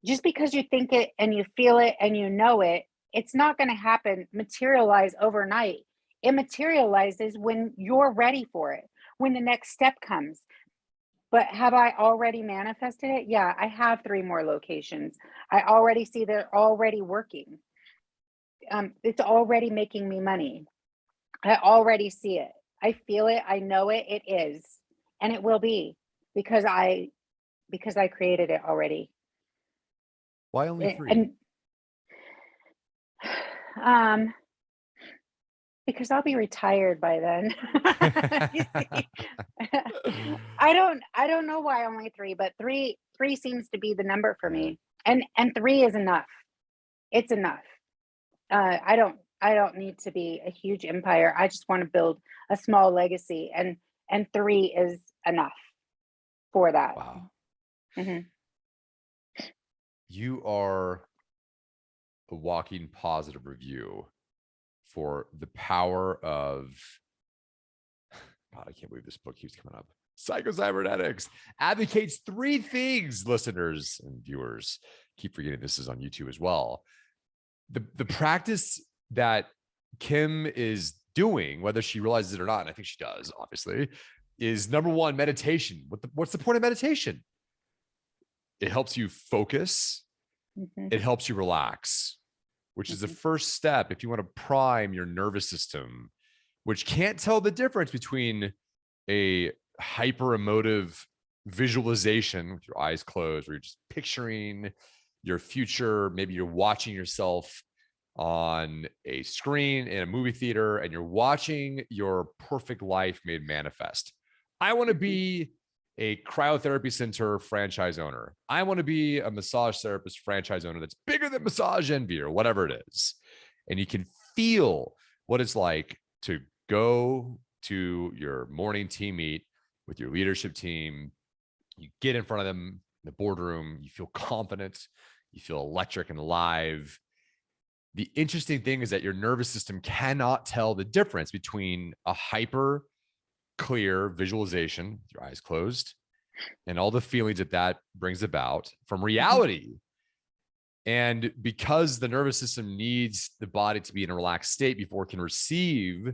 [SPEAKER 2] Just because you think it and you feel it and you know it, it's not going to happen, materialize overnight. It materializes when you're ready for it, when the next step comes. But have I already manifested it? Yeah, I have 3 more locations. I already see they're already working. It's already making me money. I already see it. I feel it. I know it. It is, and it will be because I created it already.
[SPEAKER 1] Why only 3?
[SPEAKER 2] And um, because I'll be retired by then. You see, I don't know why only 3, but three seems to be the number for
[SPEAKER 1] Yeah.
[SPEAKER 2] me. And 3 is enough. It's enough. I don't need to be a huge empire. I just want to build a small legacy, and 3 is enough for that.
[SPEAKER 1] Wow.
[SPEAKER 2] Mhm.
[SPEAKER 1] You are a walking positive review for the power of, God, I can't believe this book keeps coming up. Psycho-Cybernetics advocates 3 things, listeners and viewers. Keep forgetting this is on YouTube as well. The practice that Kim is doing, whether she realizes it or not, and I think she does, obviously, is number 1, meditation. What's the point of meditation? It helps you focus.
[SPEAKER 2] Mhm.
[SPEAKER 1] It helps you relax, which is the
[SPEAKER 2] Mhm.
[SPEAKER 1] first step if you want to prime your nervous system, which can't tell the difference between a hyper emotive visualization with your eyes closed, where you're just picturing your future. Maybe you're watching yourself on a screen in a movie theater and you're watching your perfect life made manifest. I want to
[SPEAKER 2] Mhm.
[SPEAKER 1] be a cryotherapy center franchise owner. I want to be a massage therapist franchise owner that's bigger than Massage Envy or whatever it is. And you can feel what it's like to go to your morning team meet with your leadership team. You get in front of them in the boardroom, you feel confident, you feel electric and alive. The interesting thing is that your nervous system cannot tell the difference between a hyper clear visualization with your eyes closed and all the feelings that that brings about from
[SPEAKER 2] Mhm.
[SPEAKER 1] reality. And because the nervous system needs the body to be in a relaxed state before it can receive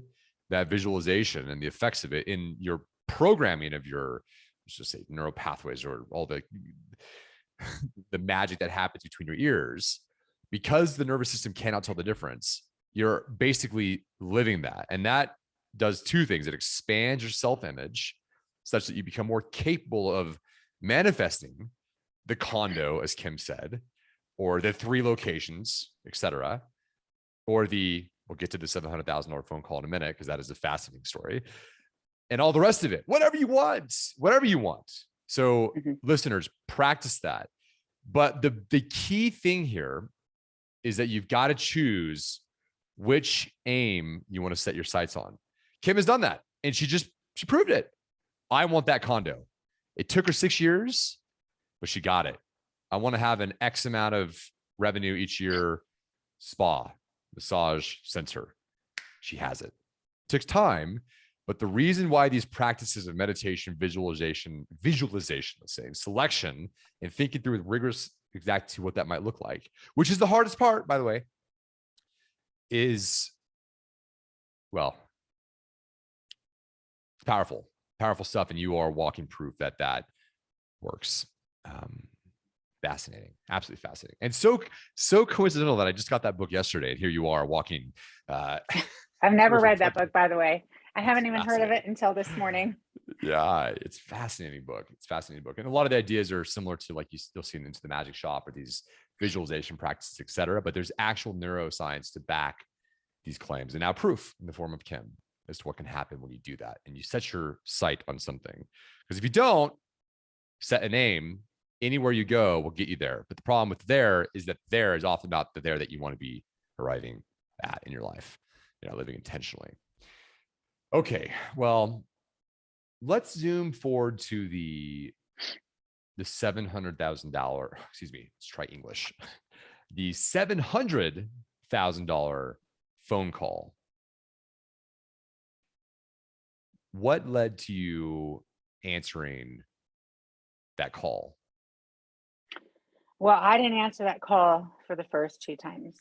[SPEAKER 1] that visualization and the effects of it in your programming of your, let's just say, neural pathways or all the magic that happens between your ears, because the nervous system cannot tell the difference, you're basically living that. And that does 2 things. It expands your self-image such that you become more capable of manifesting the condo, as Kim said, or the 3 locations, etc., or we'll get to the $700,000 phone call in a minute because that is a fascinating story, and all the rest of it, whatever you want, whatever you want. So
[SPEAKER 2] Mhm.
[SPEAKER 1] listeners, practice that. But the key thing here is that you've got to choose which aim you want to set your sights on. Kim has done that, and she proved it. I want that condo. It took her 6 years, but she got it. I want to have an X amount of revenue each year, spa, massage center. She has it. It took time, but the reason why these practices of meditation, visualization, let's say, and selection, and thinking through with rigorous exactly what that might look like, which is the hardest part, by the way, is, well, powerful, powerful stuff. And you are walking proof that that works. Fascinating, absolutely fascinating, and so coincidental that I just got that book yesterday, and here you are walking.
[SPEAKER 2] I've never
[SPEAKER 1] Perfect
[SPEAKER 2] read that
[SPEAKER 1] template.
[SPEAKER 2] book, by the way. I
[SPEAKER 1] It's
[SPEAKER 2] haven't even heard of
[SPEAKER 1] fascinating.
[SPEAKER 2] it until this morning.
[SPEAKER 1] Yeah, it's fascinating book. It's fascinating book, and a lot of the ideas are similar to like you'll see into the magic shop or these visualization practices, etc. But there's actual neuroscience to back these claims, and now proof in the form of Kim as to what can happen when you do that and you set your sight on something. Because if you don't set a name, anywhere you go will get you there. But the problem with there is that there is often not the there that you want to be arriving at in your life. Living intentionally. Okay, well, let's zoom forward to the the $700,000, excuse me, let's try English, the $700,000 phone call. What led to you answering that call?
[SPEAKER 2] Well, I didn't answer that call for the first 2 times.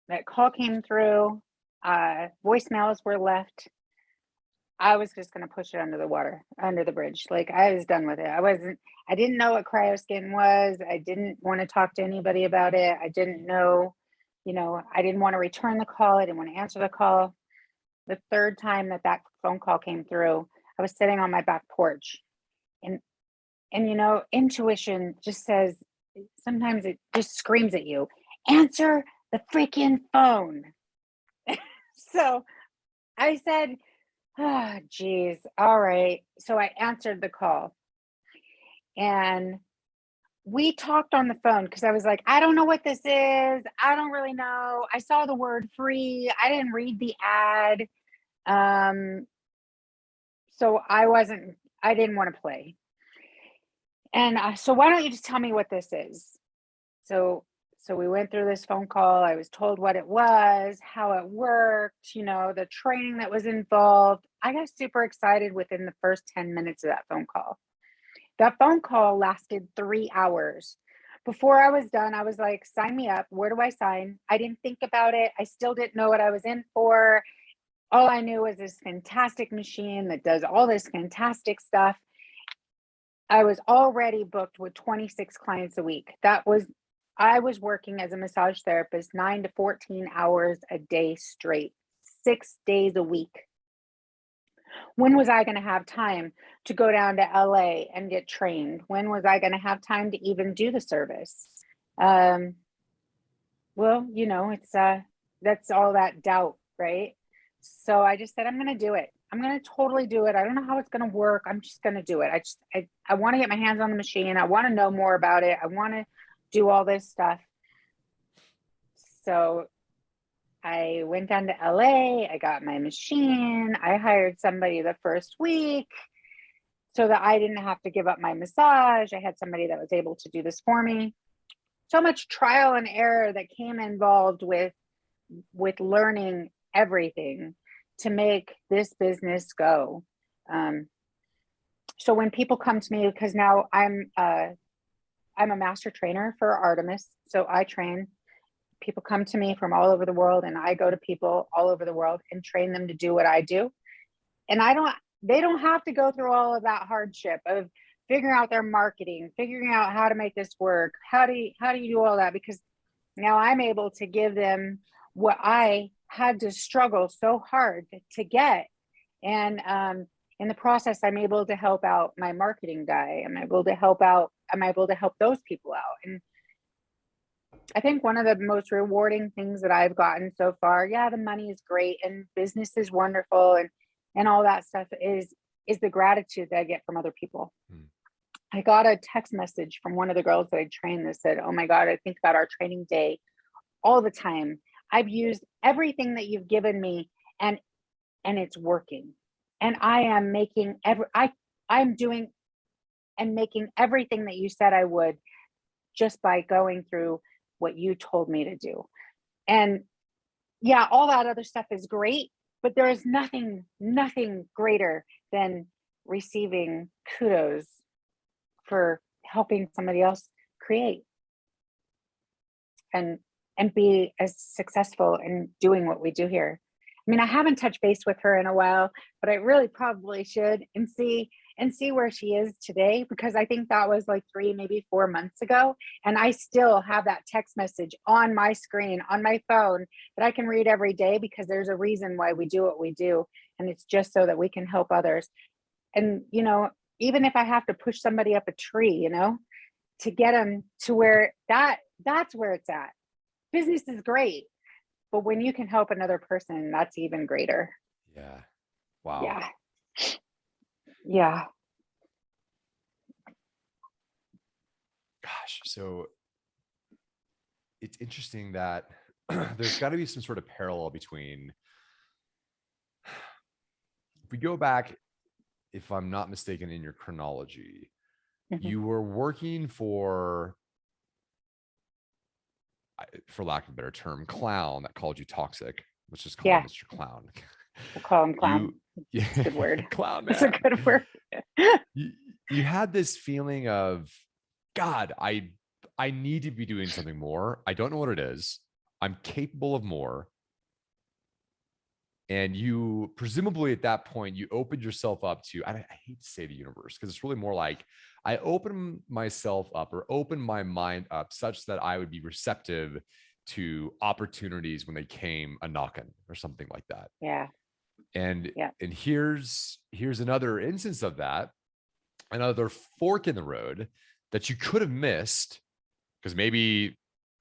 [SPEAKER 2] That call came through, voicemails were left. I was just gonna push it under the water, under the bridge. Like, I was done with it. I didn't know what cryoskin was. I didn't wanna talk to anybody about it. I didn't know, I didn't wanna return the call. I didn't wanna answer the call. The 3rd time that phone call came through, I was sitting on my back porch, and intuition just says, sometimes it just screams at you, "Answer the freaking phone." So I said, "Oh, geez, all right." So I answered the call, and we talked on the phone because I was like, "I don't know what this is. I don't really know. I saw the word free. I didn't read the ad." Um, so I didn't want to play. And so why don't you just tell me what this is? So so we went through this phone call. I was told what it was, how it worked, the training that was involved. I got super excited within the first 10 minutes of that phone call. That phone call lasted 3 hours. Before I was done, I was like, "Sign me up. Where do I sign?" I didn't think about it. I still didn't know what I was in for. All I knew was this fantastic machine that does all this fantastic stuff. I was already booked with 26 clients a week. I was working as a massage therapist 9 to 14 hours a day straight, 6 days a week. When was I going to have time to go down to LA and get trained? When was I going to have time to even do the service? Um, well, it's that's all that doubt, right? So I just said, I'm going to do it. I'm going to totally do it. I don't know how it's going to work. I'm just going to do it. I want to get my hands on the machine. I want to know more about it. I want to do all this stuff. So I went down to LA. I got my machine. I hired somebody the first week so that I didn't have to give up my massage. I had somebody that was able to do this for me. So much trial and error that came involved with learning everything to make this business go. So when people come to me, because now I'm a master trainer for Artemis, so I train. People come to me from all over the world, and I go to people all over the world and train them to do what I do. And they don't have to go through all of that hardship of figuring out their marketing, figuring out how to make this work. How do you do all that? Because now I'm able to give them what I had to struggle so hard to get. And in the process, I'm able to help out my marketing guy. I'm able to help those people out. And I think one of the most rewarding things that I've gotten so far, yeah, the money is great and business is wonderful and all that stuff, is the gratitude that I get from other people. I got a text message from one of the girls that I trained that said, "Oh my God, I think about our training day all the time. I've used everything that you've given me and it's working. And I am making I'm doing and making everything that you said I would just by going through what you told me to do." And yeah, all that other stuff is great, but there is nothing greater than receiving kudos for helping somebody else create and be as successful in doing what we do here. I mean, I haven't touched base with her in a while, but I really probably should and see where she is today, because I think that was like 3, maybe 4 months ago. And I still have that text message on my screen, on my phone, that I can read every day, because there's a reason why we do what we do. And it's just so that we can help others. And, even if I have to push somebody up a tree, to get them to where that's where it's at. Business is great, but when you can help another person, that's even greater.
[SPEAKER 1] Yeah. Wow.
[SPEAKER 2] Yeah. Yeah.
[SPEAKER 1] Gosh. So it's interesting that there's got to be some sort of parallel between, if we go back, if I'm not mistaken in your chronology,
[SPEAKER 2] Mhm.
[SPEAKER 1] You were working for lack of a better term, clown that called you toxic. Let's just call him
[SPEAKER 2] Yeah,
[SPEAKER 1] Mr. Clown.
[SPEAKER 2] we'll call him clown.
[SPEAKER 1] You,
[SPEAKER 2] It's
[SPEAKER 1] yeah,
[SPEAKER 2] a good word.
[SPEAKER 1] clown
[SPEAKER 2] It's a
[SPEAKER 1] man.
[SPEAKER 2] good word.
[SPEAKER 1] You, you had this feeling of, God, I need to be doing something more. I don't know what it is. I'm capable of more. And you presumably at that point, you opened yourself up to, I hate to say the universe, because it's really more like I opened myself up or opened my mind up such that I would be receptive to opportunities when they came a knocking or something like that.
[SPEAKER 2] Yeah.
[SPEAKER 1] And
[SPEAKER 2] Yeah.
[SPEAKER 1] and here's another instance of that, another fork in the road that you could have missed, because maybe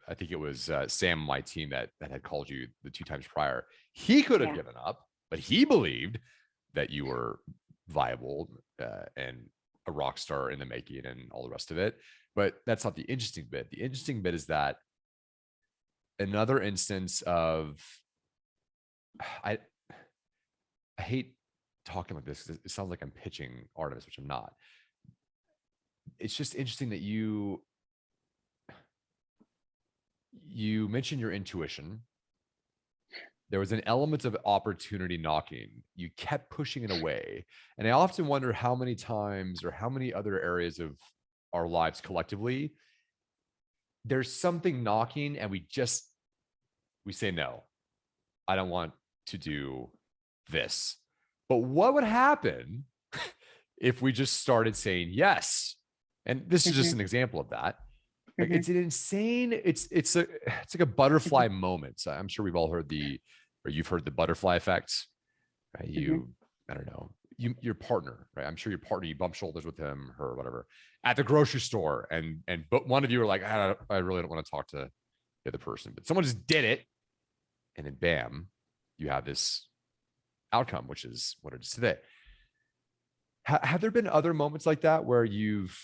[SPEAKER 1] I think it was Sam on my team that had called you the 2 times prior. He could have
[SPEAKER 2] Yeah.
[SPEAKER 1] given up, but he believed that you were viable and a rock star in the making and all the rest of it. But that's not the interesting bit. The interesting bit is that another instance of I I hate talking like this because it sounds like I'm pitching Artemis, which I'm not. It's just interesting that you mentioned your intuition. There was an element of opportunity knocking. You kept pushing it away. And I often wonder how many times or how many other areas of our lives collectively, there's something knocking and we say, no, I don't want to do this. But what would happen if we just started saying yes? And this is just
[SPEAKER 2] Mhm.
[SPEAKER 1] an example of that. Like
[SPEAKER 2] Mhm.
[SPEAKER 1] it's an insane, it's like a butterfly
[SPEAKER 2] Mhm.
[SPEAKER 1] moment. So I'm sure we've all heard or you've heard the butterfly effect. Right?
[SPEAKER 2] Mhm.
[SPEAKER 1] I don't know, your partner, right? I'm sure your partner, you bump shoulders with him, her, whatever, at the grocery store, but one of you are like, I really don't want to talk to the other person, but someone just did it, and then bam, you have this outcome, which is what it is today. Have there been other moments like that where you've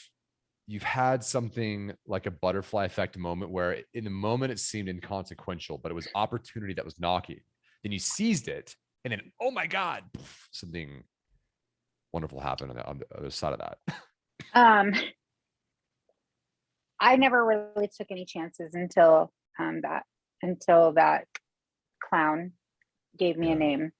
[SPEAKER 1] had something like a butterfly effect moment where in the moment it seemed inconsequential, but it was opportunity that was knocking. Then you seized it, and then, oh my God, something wonderful happened on the other side of that.
[SPEAKER 2] Um, I never really took any chances until that clown gave me a
[SPEAKER 1] Yeah.
[SPEAKER 2] name.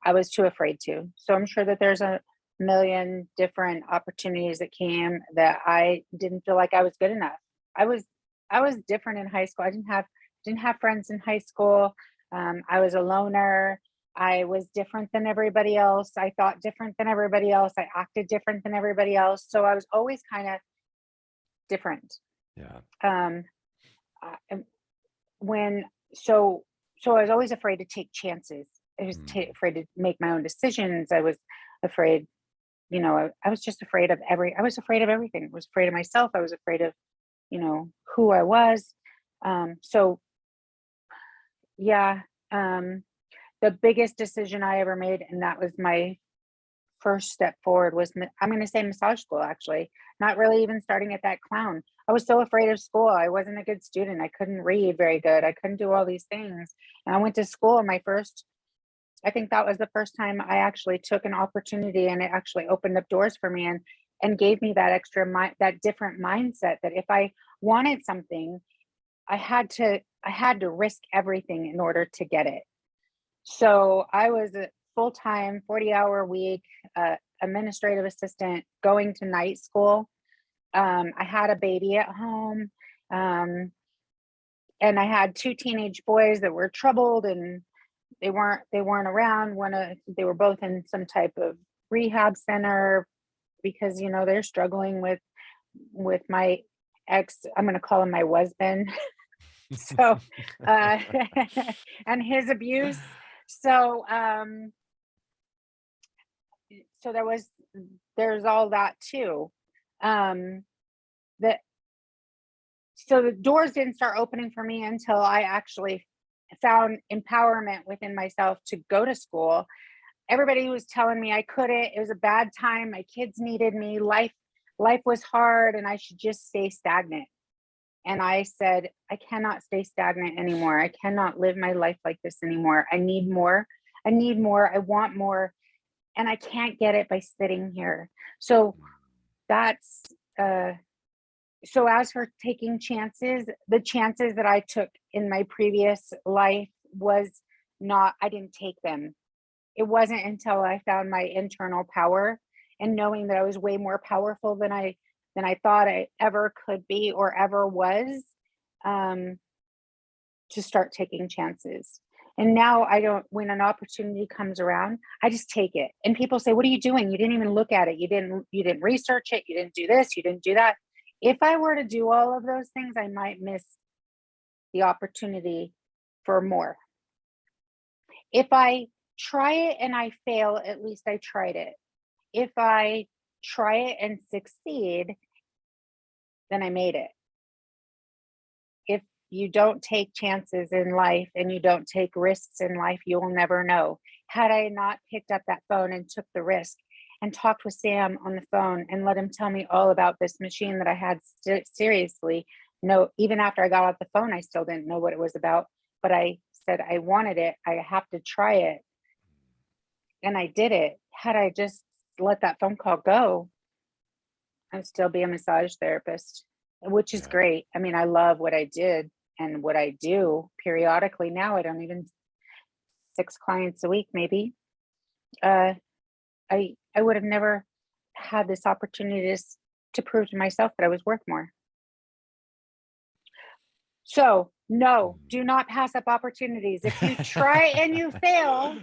[SPEAKER 2] I was too afraid to. So I'm sure that there's a million different opportunities that came that I didn't feel like I was good enough. I was I was different in high school. I didn't have friends in high school. I was a loner. I was different than everybody else. I thought different than everybody else. I acted different than everybody else. So I was always kind of different.
[SPEAKER 1] Yeah.
[SPEAKER 2] Um, I, when so so I was always afraid to take chances. I was
[SPEAKER 1] Mm.
[SPEAKER 2] afraid to make my own decisions. I was afraid, I was just afraid of I was afraid of everything. I was afraid of myself. I was afraid of, who I was. So yeah, um, the biggest decision I ever made, and that was my first step forward was I'm going to say massage school, actually, not really even starting at that clown. I was so afraid of school. I wasn't a good student. I couldn't read very good. I couldn't do all these things. And I went to school, and I think that was the first time I actually took an opportunity, and it actually opened up doors for me and gave me that that different mindset that if I wanted something, I had to risk everything in order to get it. So I was a full-time 40-hour week administrative assistant going to night school. I had a baby at home, um, and I had two teenage boys that were troubled, and they weren't around. They were both in some type of rehab center because they're struggling with my ex. I'm going to call him my husband. So, uh, and his abuse. So, so there's all that too. Um, that so the doors didn't start opening for me until I actually found empowerment within myself to go to school. Everybody was telling me I couldn't. It was a bad time. My kids needed me. Life was hard, and I should just stay stagnant. And I said, I cannot stay stagnant anymore. I cannot live my life like this anymore. I need more. I need more. I want more. And I can't get it by sitting here. So that's, so as for taking chances, the chances that I took in my previous life was not, I didn't take them. It wasn't until I found my internal power and knowing that I was way more powerful than I thought I ever could be or ever was, um, to start taking chances. And now I don't, when an opportunity comes around, I just take it. And people say, "What are you doing? You didn't even look at it. You didn't research it. You didn't do this, you didn't do that." If I were to do all of those things, I might miss the opportunity for more. If I try it and I fail, at least I tried it. If I try it and succeed, then I made it. If you don't take chances in life and you don't take risks in life, you will never know. Had I not picked up that phone and took the risk and talked with Sam on the phone and let him tell me all about this machine that I had, seriously, no, even after I got off the phone, I still didn't know what it was about, but I said I wanted it. I have to try it. And I did it. Had I just let that phone call go, I'd still be a massage therapist, which is
[SPEAKER 1] Yeah.
[SPEAKER 2] great. I mean, I love what I did and what I do periodically now. I don't even 6 clients a week, maybe. I would have never had this opportunity to prove to myself that I was worth more. So no, do not pass up opportunities. If you try and you fail,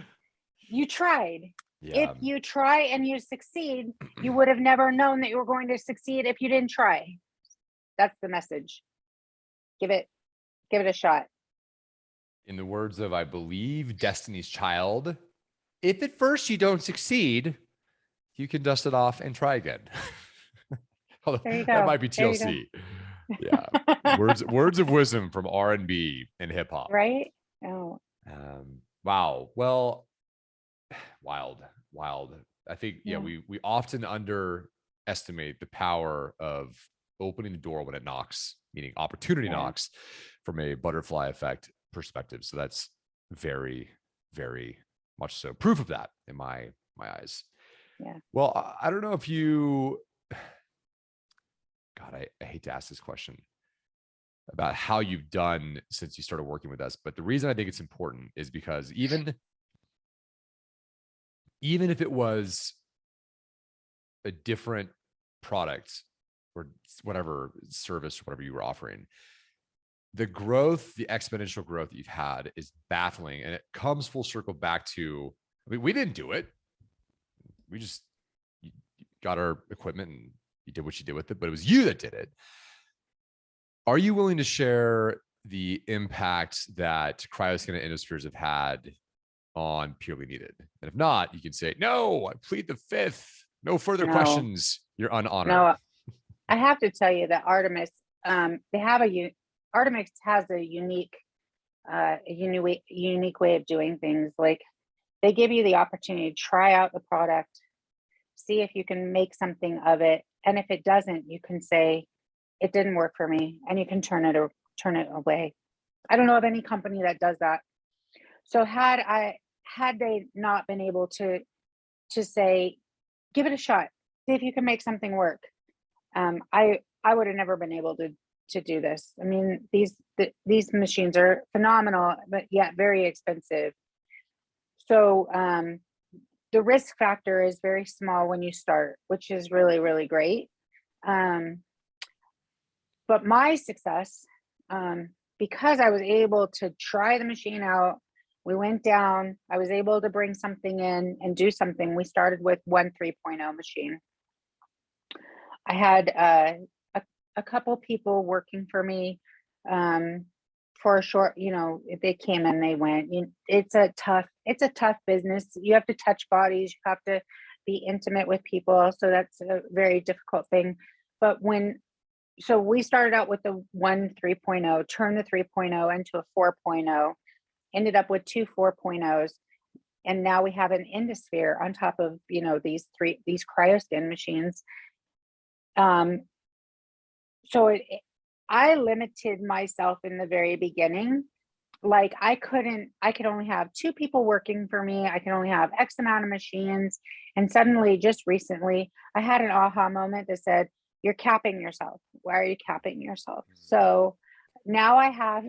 [SPEAKER 2] you tried. If
[SPEAKER 1] Yeah.
[SPEAKER 2] you try and you succeed, you would have never known that you were going to succeed if you didn't try. That's the message. Give it a shot.
[SPEAKER 1] In the words of, I believe, Destiny's Child, if at first you don't succeed, you can dust it off and try again. Although
[SPEAKER 2] There you
[SPEAKER 1] that
[SPEAKER 2] go.
[SPEAKER 1] might be
[SPEAKER 2] There you go.
[SPEAKER 1] TLC. Yeah. Words of wisdom from R&B and hip hop.
[SPEAKER 2] Right? Oh,
[SPEAKER 1] Wow. Well, wild. I think,
[SPEAKER 2] yeah.
[SPEAKER 1] we often underestimate the power of opening the door when it knocks, meaning opportunity
[SPEAKER 2] Yeah.
[SPEAKER 1] knocks, from a butterfly effect perspective. So that's very, very much so proof of that in my eyes.
[SPEAKER 2] Yeah.
[SPEAKER 1] Well, I don't know if you, God, I hate to ask this question about how you've done since you started working with us, but the reason I think it's important is because even if it was a different product or whatever service, whatever you were offering, the growth, the exponential growth that you've had is baffling. And it comes full circle back to, I mean, we didn't do it. We just got our equipment and you did what you did with it, but it was you that did it. Are you willing to share the impact that cryoskin endospheres have had on Purely Kneaded? And if not, you can say, no, I plead the fifth. No further questions. You're unhonored.
[SPEAKER 2] No, I have to tell you that Artemis, Artemis has a unique way of doing things. Like, they give you the opportunity to try out the product, see if you can make something of it, and if it doesn't, you can say it didn't work for me, and you can turn it away. I don't know of any company that does that. So had they not been able to say, give it a shot, see if you can make something work, I would have never been able to do this. I mean, these machines are phenomenal, but yet very expensive. So the risk factor is very small when you start, which is really, really great. But my success, because I was able to try the machine out, we went down, I was able to bring something in and do something. We started with one 3.0 machine. I had a couple people working for me for a short, if they came and they went. It's a tough business. You have to touch bodies, you have to be intimate with people, so that's a very difficult thing. But so we started out with the one 3.0, turned the 3.0 into a 4.0, ended up with two 4.0s, and now we have an endosphere on top of these cryoskin machines. So I limited myself in the very beginning, like I could only have 2 people working for me. I can only have X amount of machines. And suddenly, just recently, I had an aha moment that said, you're capping yourself. Why are you capping yourself? So now I have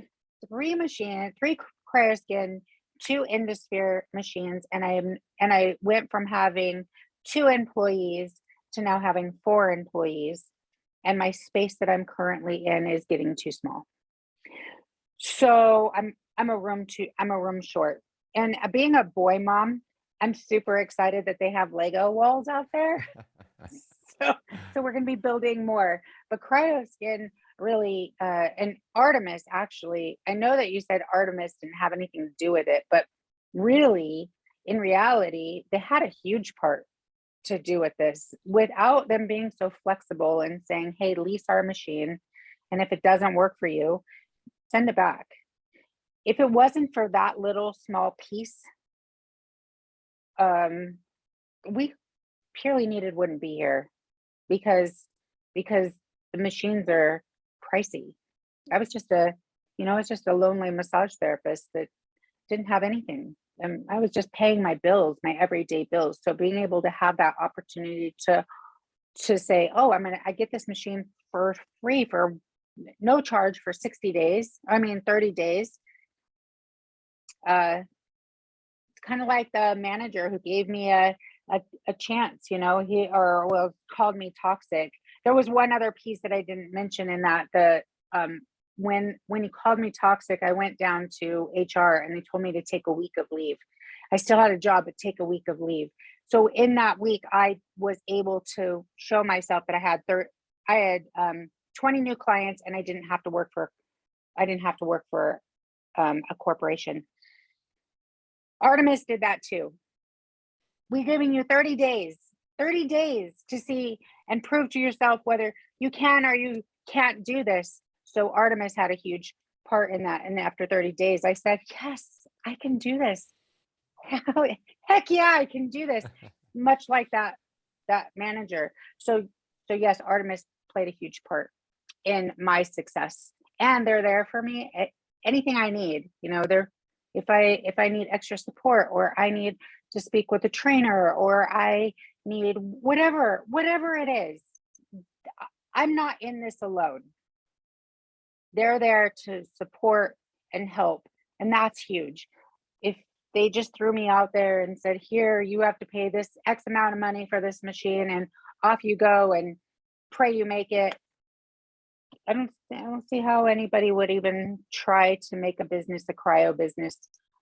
[SPEAKER 2] 3 machines, 3 cryoskin, 2 Endosphere machines, and I went from having 2 employees to now having 4 employees. And my space that I'm currently in is getting too small. So I'm a room short. And being a boy mom, I'm super excited that they have Lego walls out there. So we're going to be building more. But cryoskin really, and Artemis, actually, I know that you said Artemis didn't have anything to do with it, but really, in reality, they had a huge part to do with this, without them being so flexible and saying, hey, lease our machine, and if it doesn't work for you, send it back. If it wasn't for that little small piece, we Purely Kneaded wouldn't be here, because the machines are pricey. I was just it's just a lonely massage therapist that didn't have anything. And I was just paying my bills, my everyday bills. So being able to have that opportunity to say, oh, I get this machine for free, for no charge, for 60 days. 30 days. It's kind of like the manager who gave me a chance, called me toxic. There was one other piece that I didn't mention in that. When he called me toxic, I went down to HR and they told me to take a week of leave. I still had a job, but take a week of leave. So in that week, I was able to show myself that I had 20 new clients, and I didn't have to work for a corporation. Artemis did that too. We're giving you 30 days to see and prove to yourself whether you can or you can't do this. So Artemis had a huge part in that. And after 30 days, I said, yes, I can do this. Heck yeah, I can do this. Much like that manager. So yes, Artemis played a huge part in my success. And they're there for me at anything I need. If I need extra support, or I need to speak with a trainer, or I need whatever it is, I'm not in this alone. They're there to support and help. And that's huge. If they just threw me out there and said, here, you have to pay this X amount of money for this machine and off you go and pray you make it, I don't see how anybody would even try to make a business, a cryo business,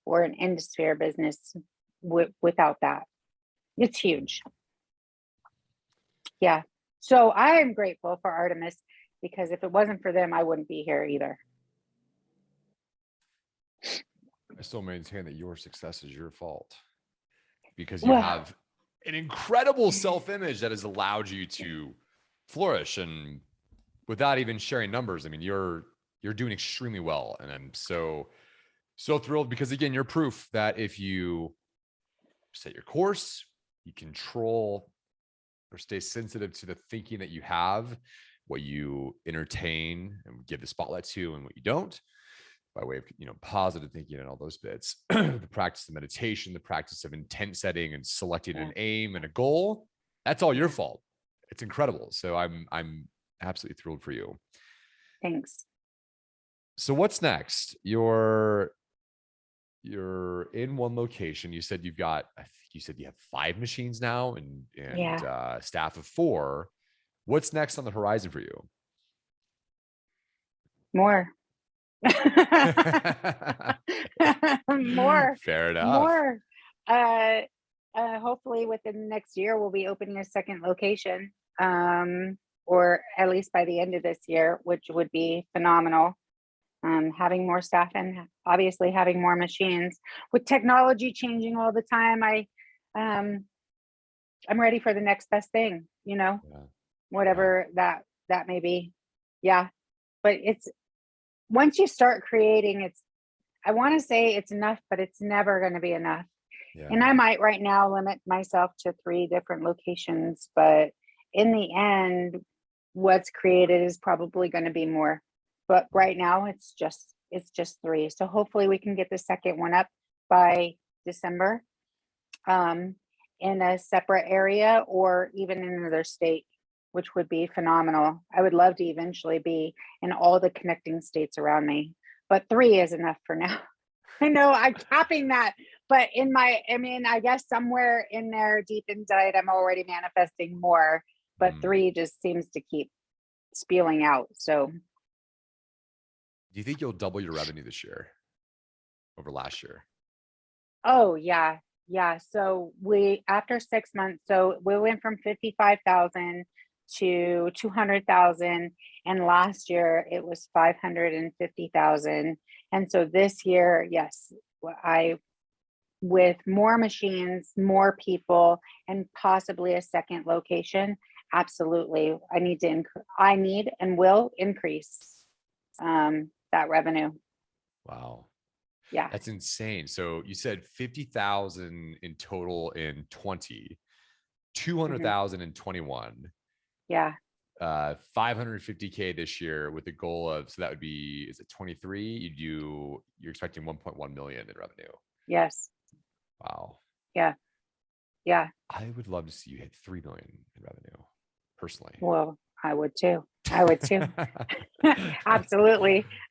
[SPEAKER 2] or an Endosphere business without that. It's huge. Yeah. So I am grateful for Artemis, because if it wasn't for them, I wouldn't be here either.
[SPEAKER 1] I still maintain that your success is your fault, because you have an incredible self-image that has allowed you to flourish. And without even sharing numbers, you're doing extremely well. And I'm so thrilled, because again, you're proof that if you set your course, you control or stay sensitive to the thinking that you have, what you entertain and give the spotlight to, and what you don't, by way of positive thinking and all those bits. The practice of meditation, the practice of intent setting and selecting an aim and a goal, that's all your fault. It's incredible. So I'm absolutely thrilled for you.
[SPEAKER 2] Thanks.
[SPEAKER 1] So what's next? You're in one location. You said you have 5 machines now, and staff of 4. What's next on the horizon for you?
[SPEAKER 2] More. More.
[SPEAKER 1] Fair enough.
[SPEAKER 2] More. Hopefully within the next year, we'll be opening a second location, or at least by the end of this year, which would be phenomenal. Having more staff and obviously having more machines. With technology changing all the time, I'm ready for the next best thing, whatever that may be. Yeah. But it's, once you start creating, I want to say it's enough, but it's never going to be enough. Yeah. And I might right now limit myself to 3 different locations, but in the end, what's created is probably going to be more. But right now, it's just it's just 3. So hopefully we can get the second one up by December, in a separate area or even in another state, which would be phenomenal. I would love to eventually be in all the connecting states around me, but 3 is enough for now. I know I'm capping that, but I guess somewhere in there deep inside, I'm already manifesting more, but 3 just seems to keep spewing out. So
[SPEAKER 1] Do you think you'll double your revenue this year over last year?
[SPEAKER 2] oh yeah. Yeah. So after 6 months, so we went from 55,000 to 200,000. And last year it was 550,000. And so this year, yes, with more machines, more people, and possibly a second location, absolutely. I need and will increase that revenue.
[SPEAKER 1] Wow.
[SPEAKER 2] Yeah.
[SPEAKER 1] That's insane. So you said 50,000 in total in 20, 200,000 in 21,
[SPEAKER 2] Yeah.
[SPEAKER 1] 550K this year with the goal of, so that would be, is it 23? You're expecting 1.1 million in revenue.
[SPEAKER 2] Yes.
[SPEAKER 1] Wow.
[SPEAKER 2] Yeah. Yeah.
[SPEAKER 1] I would love to see you hit 3 million in revenue personally.
[SPEAKER 2] Well, I would too. Absolutely.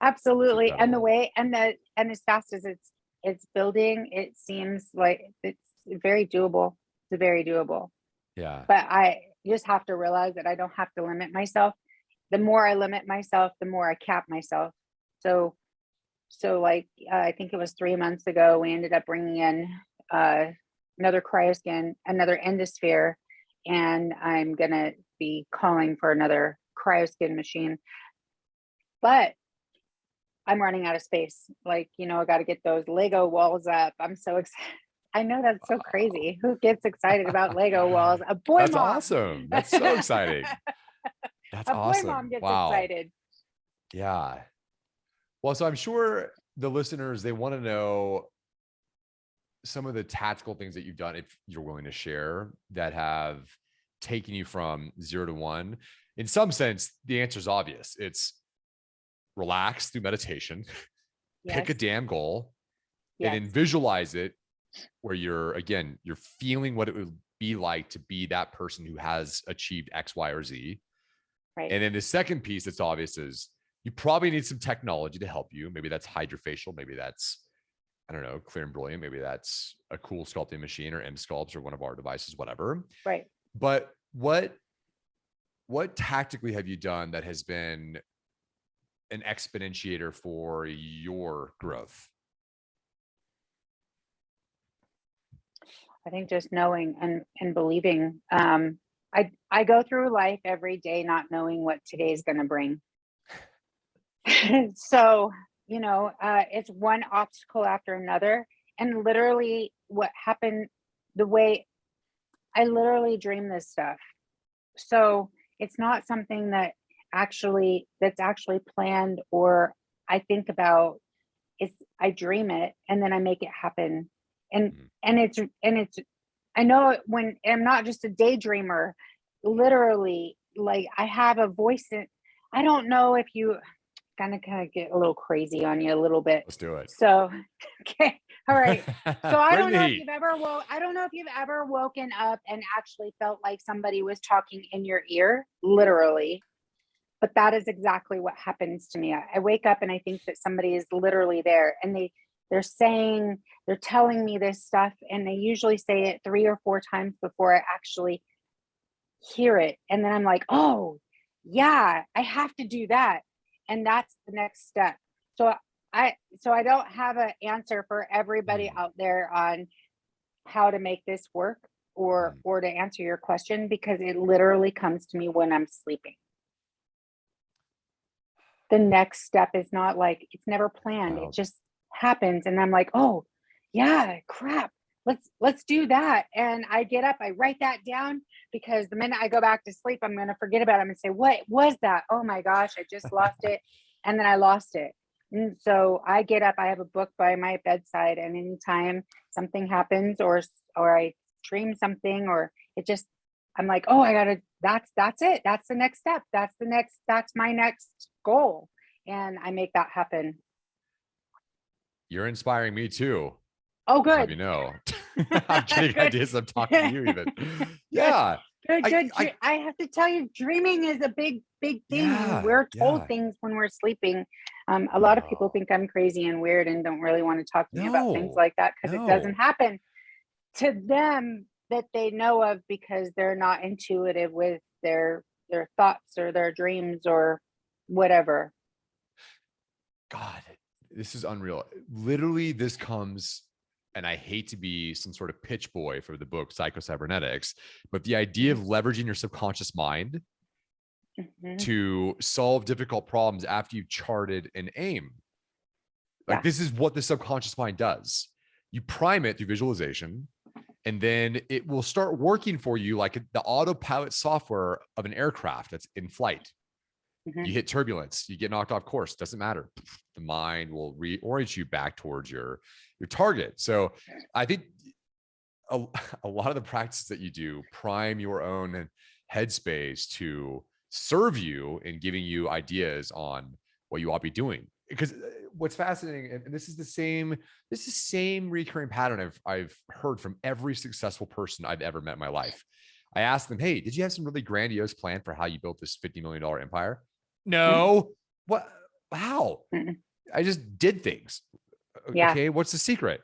[SPEAKER 2] Absolutely. And the
[SPEAKER 1] Incredible.
[SPEAKER 2] way and as fast as it's building, it seems like it's very doable. It's very doable.
[SPEAKER 1] Yeah.
[SPEAKER 2] But I just have to realize that I don't have to limit myself. The more I limit myself, the more I cap myself. So like I think it was 3 months ago, we ended up bringing in another cryoskin, another endosphere, and I'm gonna be calling for another cryoskin machine. But I'm running out of space. Like, I got to get those Lego walls up. I'm so excited. I know that's so crazy. Who gets excited about Lego walls? A boy
[SPEAKER 1] That's
[SPEAKER 2] mom.
[SPEAKER 1] awesome. That's so exciting. That's
[SPEAKER 2] A boy mom
[SPEAKER 1] awesome.
[SPEAKER 2] gets
[SPEAKER 1] Wow.
[SPEAKER 2] excited.
[SPEAKER 1] Yeah. Well, so I'm sure the listeners, they want to know some of the tactical things that you've done, if you're willing to share, that have taken you from 0 to 1. In some sense, the answer is obvious. It's relax through meditation, pick a
[SPEAKER 2] Yes.
[SPEAKER 1] damn goal, and
[SPEAKER 2] Yes.
[SPEAKER 1] then visualize it where you're feeling what it would be like to be that person who has achieved X, Y, or Z.
[SPEAKER 2] Right.
[SPEAKER 1] And then the second piece that's obvious is you probably need some technology to help you. Maybe that's hydrofacial. Maybe that's, I don't know, Clear and Brilliant. Maybe that's a cool sculpting machine or M Sculpts or one of our devices, whatever.
[SPEAKER 2] Right.
[SPEAKER 1] But what tactically have you done that has been an exponentiator for your growth?
[SPEAKER 2] I think just knowing and believing. I go through life every day not knowing what today's going to bring. So, it's one obstacle after another. And literally what happened, the way I literally dream this stuff. So it's not something that's actually planned or I think about. I dream it and then I make it happen. And it's I know when I'm not just a daydreamer, literally, like I have a voice I don't know if you kind of get a little crazy on you a little bit.
[SPEAKER 1] Let's do it.
[SPEAKER 2] So, okay. All right. So I don't know if you've ever woken up and actually felt like somebody was talking in your ear, literally. But that is exactly what happens to me. I wake up and I think that somebody is literally there and they're telling me this stuff, and they usually say it 3 or 4 times before I actually hear it. And then I'm like, oh yeah, I have to do that. And that's the next step. So I don't have an answer for everybody out there on how to make this work or to answer your question, because it literally comes to me when I'm sleeping. The next step is not like, it's never planned. It just happens. And I'm like, oh yeah, crap. Let's do that. And I get up, I write that down, because the minute I go back to sleep, I'm going to forget about it. I'm going to say, what was that? Oh my gosh, I just lost it. And then I lost it. And so I get up, I have a book by my bedside, and anytime something happens or I dream something, or I'm like, oh, that's it. That's the next step. That's my next goal. And I make that happen.
[SPEAKER 1] You're inspiring me too.
[SPEAKER 2] Oh,
[SPEAKER 1] I'll have
[SPEAKER 2] good.
[SPEAKER 1] you know. I'm getting
[SPEAKER 2] Good.
[SPEAKER 1] ideas. I'm talking to you even.
[SPEAKER 2] Good.
[SPEAKER 1] Yeah.
[SPEAKER 2] Good,
[SPEAKER 1] I,
[SPEAKER 2] good.
[SPEAKER 1] I,
[SPEAKER 2] I have to tell you, dreaming is a big, big thing.
[SPEAKER 1] yeah.
[SPEAKER 2] We're told
[SPEAKER 1] Yeah.
[SPEAKER 2] things when we're sleeping. A lot of people
[SPEAKER 1] No,
[SPEAKER 2] think I'm crazy and weird and don't really want to talk to me about things
[SPEAKER 1] no,
[SPEAKER 2] like that because it doesn't
[SPEAKER 1] no.
[SPEAKER 2] happen to them that they know of because they're not intuitive with their thoughts or their dreams or whatever.
[SPEAKER 1] God, this is unreal. Literally, this comes, and I hate to be some sort of pitch boy for the book Psycho-Cybernetics, but the idea of leveraging your subconscious mind
[SPEAKER 2] Mm-hmm.
[SPEAKER 1] to solve difficult problems after you've charted an aim. Like,
[SPEAKER 2] Yeah.
[SPEAKER 1] this is what the subconscious mind does. You prime it through visualization, and then it will start working for you like the autopilot software of an aircraft that's in flight.
[SPEAKER 2] Mm-hmm.
[SPEAKER 1] You hit turbulence, you get knocked off course, doesn't matter. The mind will reorient you back towards your target. So I think a lot of the practices that you do prime your own headspace to serve you in giving you ideas on what you ought to be doing. Because what's fascinating, and this is the same recurring pattern I've heard from every successful person I've ever met in my life. I asked them, hey, did you have some really grandiose plan for how you built this $50 million empire? No. What? How?
[SPEAKER 2] Mm-hmm.
[SPEAKER 1] I just did things.
[SPEAKER 2] Yeah.
[SPEAKER 1] Okay. What's the secret?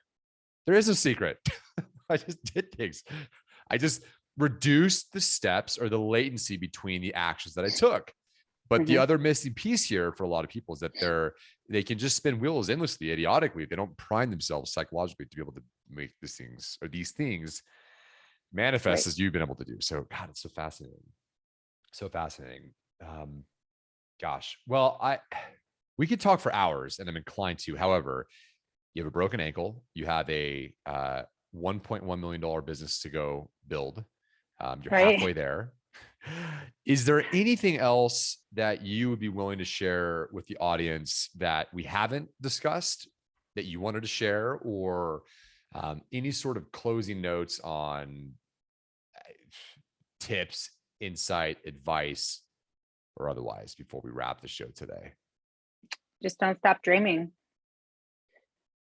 [SPEAKER 1] There is no secret. I just did things. I just reduced the steps or the latency between the actions that I took. But the
[SPEAKER 2] Mm-hmm.
[SPEAKER 1] other missing piece here for a lot of people is that they can just spin wheels endlessly, idiotically. They don't prime themselves psychologically to be able to make these things manifest
[SPEAKER 2] Right.
[SPEAKER 1] as you've been able to do. So, God, it's so fascinating. So fascinating. Gosh, well, we could talk for hours, and I'm inclined to. However, you have a broken ankle. You have a $1.1 million business to go build. You're
[SPEAKER 2] Right.
[SPEAKER 1] halfway there. Is there anything else that you would be willing to share with the audience that we haven't discussed that you wanted to share, or any sort of closing notes on tips, insight, advice, or otherwise before we wrap the show today?
[SPEAKER 2] Just don't stop dreaming.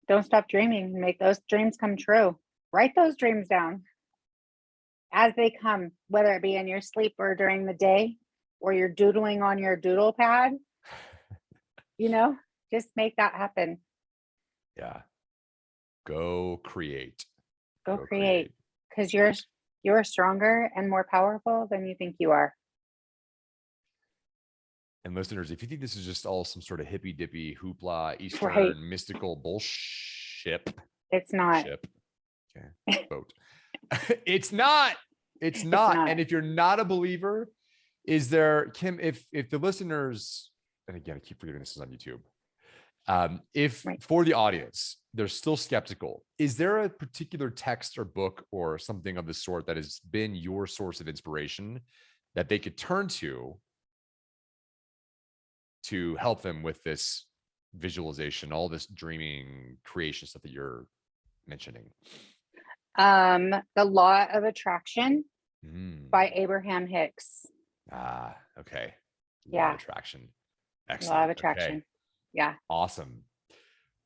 [SPEAKER 2] Don't stop dreaming. Make those dreams come true. Write those dreams down as they come, whether it be in your sleep or during the day, or you're doodling on your doodle pad. Just make that happen.
[SPEAKER 1] Yeah. Go create.
[SPEAKER 2] Go create, because you're stronger and more powerful than you think you are.
[SPEAKER 1] And listeners, if you think this is just all some sort of hippy dippy hoopla, Eastern
[SPEAKER 2] Right.
[SPEAKER 1] mystical bullshit,
[SPEAKER 2] It's not.
[SPEAKER 1] ship, okay, boat. It's not. It's not. And if you're not a believer, is there, Kim? If the listeners, and again, I keep forgetting this is on YouTube. If
[SPEAKER 2] Right.
[SPEAKER 1] for the audience, they're still skeptical, is there a particular text or book or something of the sort that has been your source of inspiration that they could turn to help them with this visualization, all this dreaming creation stuff that you're mentioning?
[SPEAKER 2] The Law of Attraction by
[SPEAKER 1] Mm.
[SPEAKER 2] Abraham Hicks.
[SPEAKER 1] Okay. Law
[SPEAKER 2] Yeah.
[SPEAKER 1] of attraction.
[SPEAKER 2] Law
[SPEAKER 1] Excellent.
[SPEAKER 2] of Attraction.
[SPEAKER 1] Okay.
[SPEAKER 2] Yeah.
[SPEAKER 1] Awesome.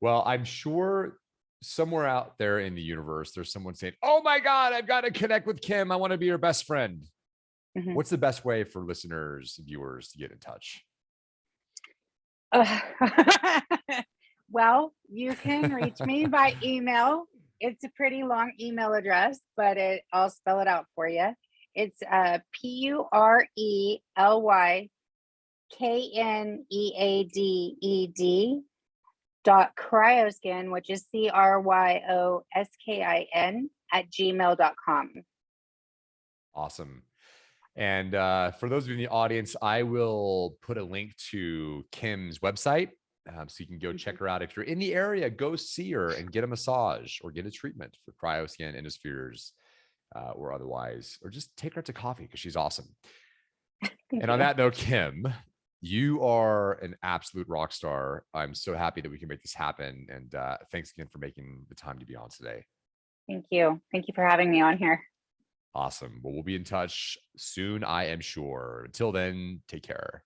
[SPEAKER 1] Well, I'm sure somewhere out there in the universe, there's someone saying, oh my God, I've got to connect with Kim. I want to be your best friend.
[SPEAKER 2] Mm-hmm.
[SPEAKER 1] What's the best way for listeners, viewers to get in touch?
[SPEAKER 2] Well, you can reach me by email. It's a pretty long email address, but I'll spell it out for you. It's PurelyKneaded.cryoskin, which is CRYOSKIN @gmail.com.
[SPEAKER 1] Awesome. And for those of you in the audience, I will put a link to Kim's website, so you can go check her out. If you're in the area, go see her and get a massage or get a treatment for cryoskin, endospheres, or otherwise, or just take her to coffee because she's awesome.
[SPEAKER 2] Thank
[SPEAKER 1] and
[SPEAKER 2] you.
[SPEAKER 1] on that note, Kim, you are an absolute rock star. I'm so happy that we can make this happen. And thanks again for making the time to be on today.
[SPEAKER 2] Thank you. Thank you for having me on here.
[SPEAKER 1] Awesome. Well, we'll be in touch soon, I am sure. Until then, take care.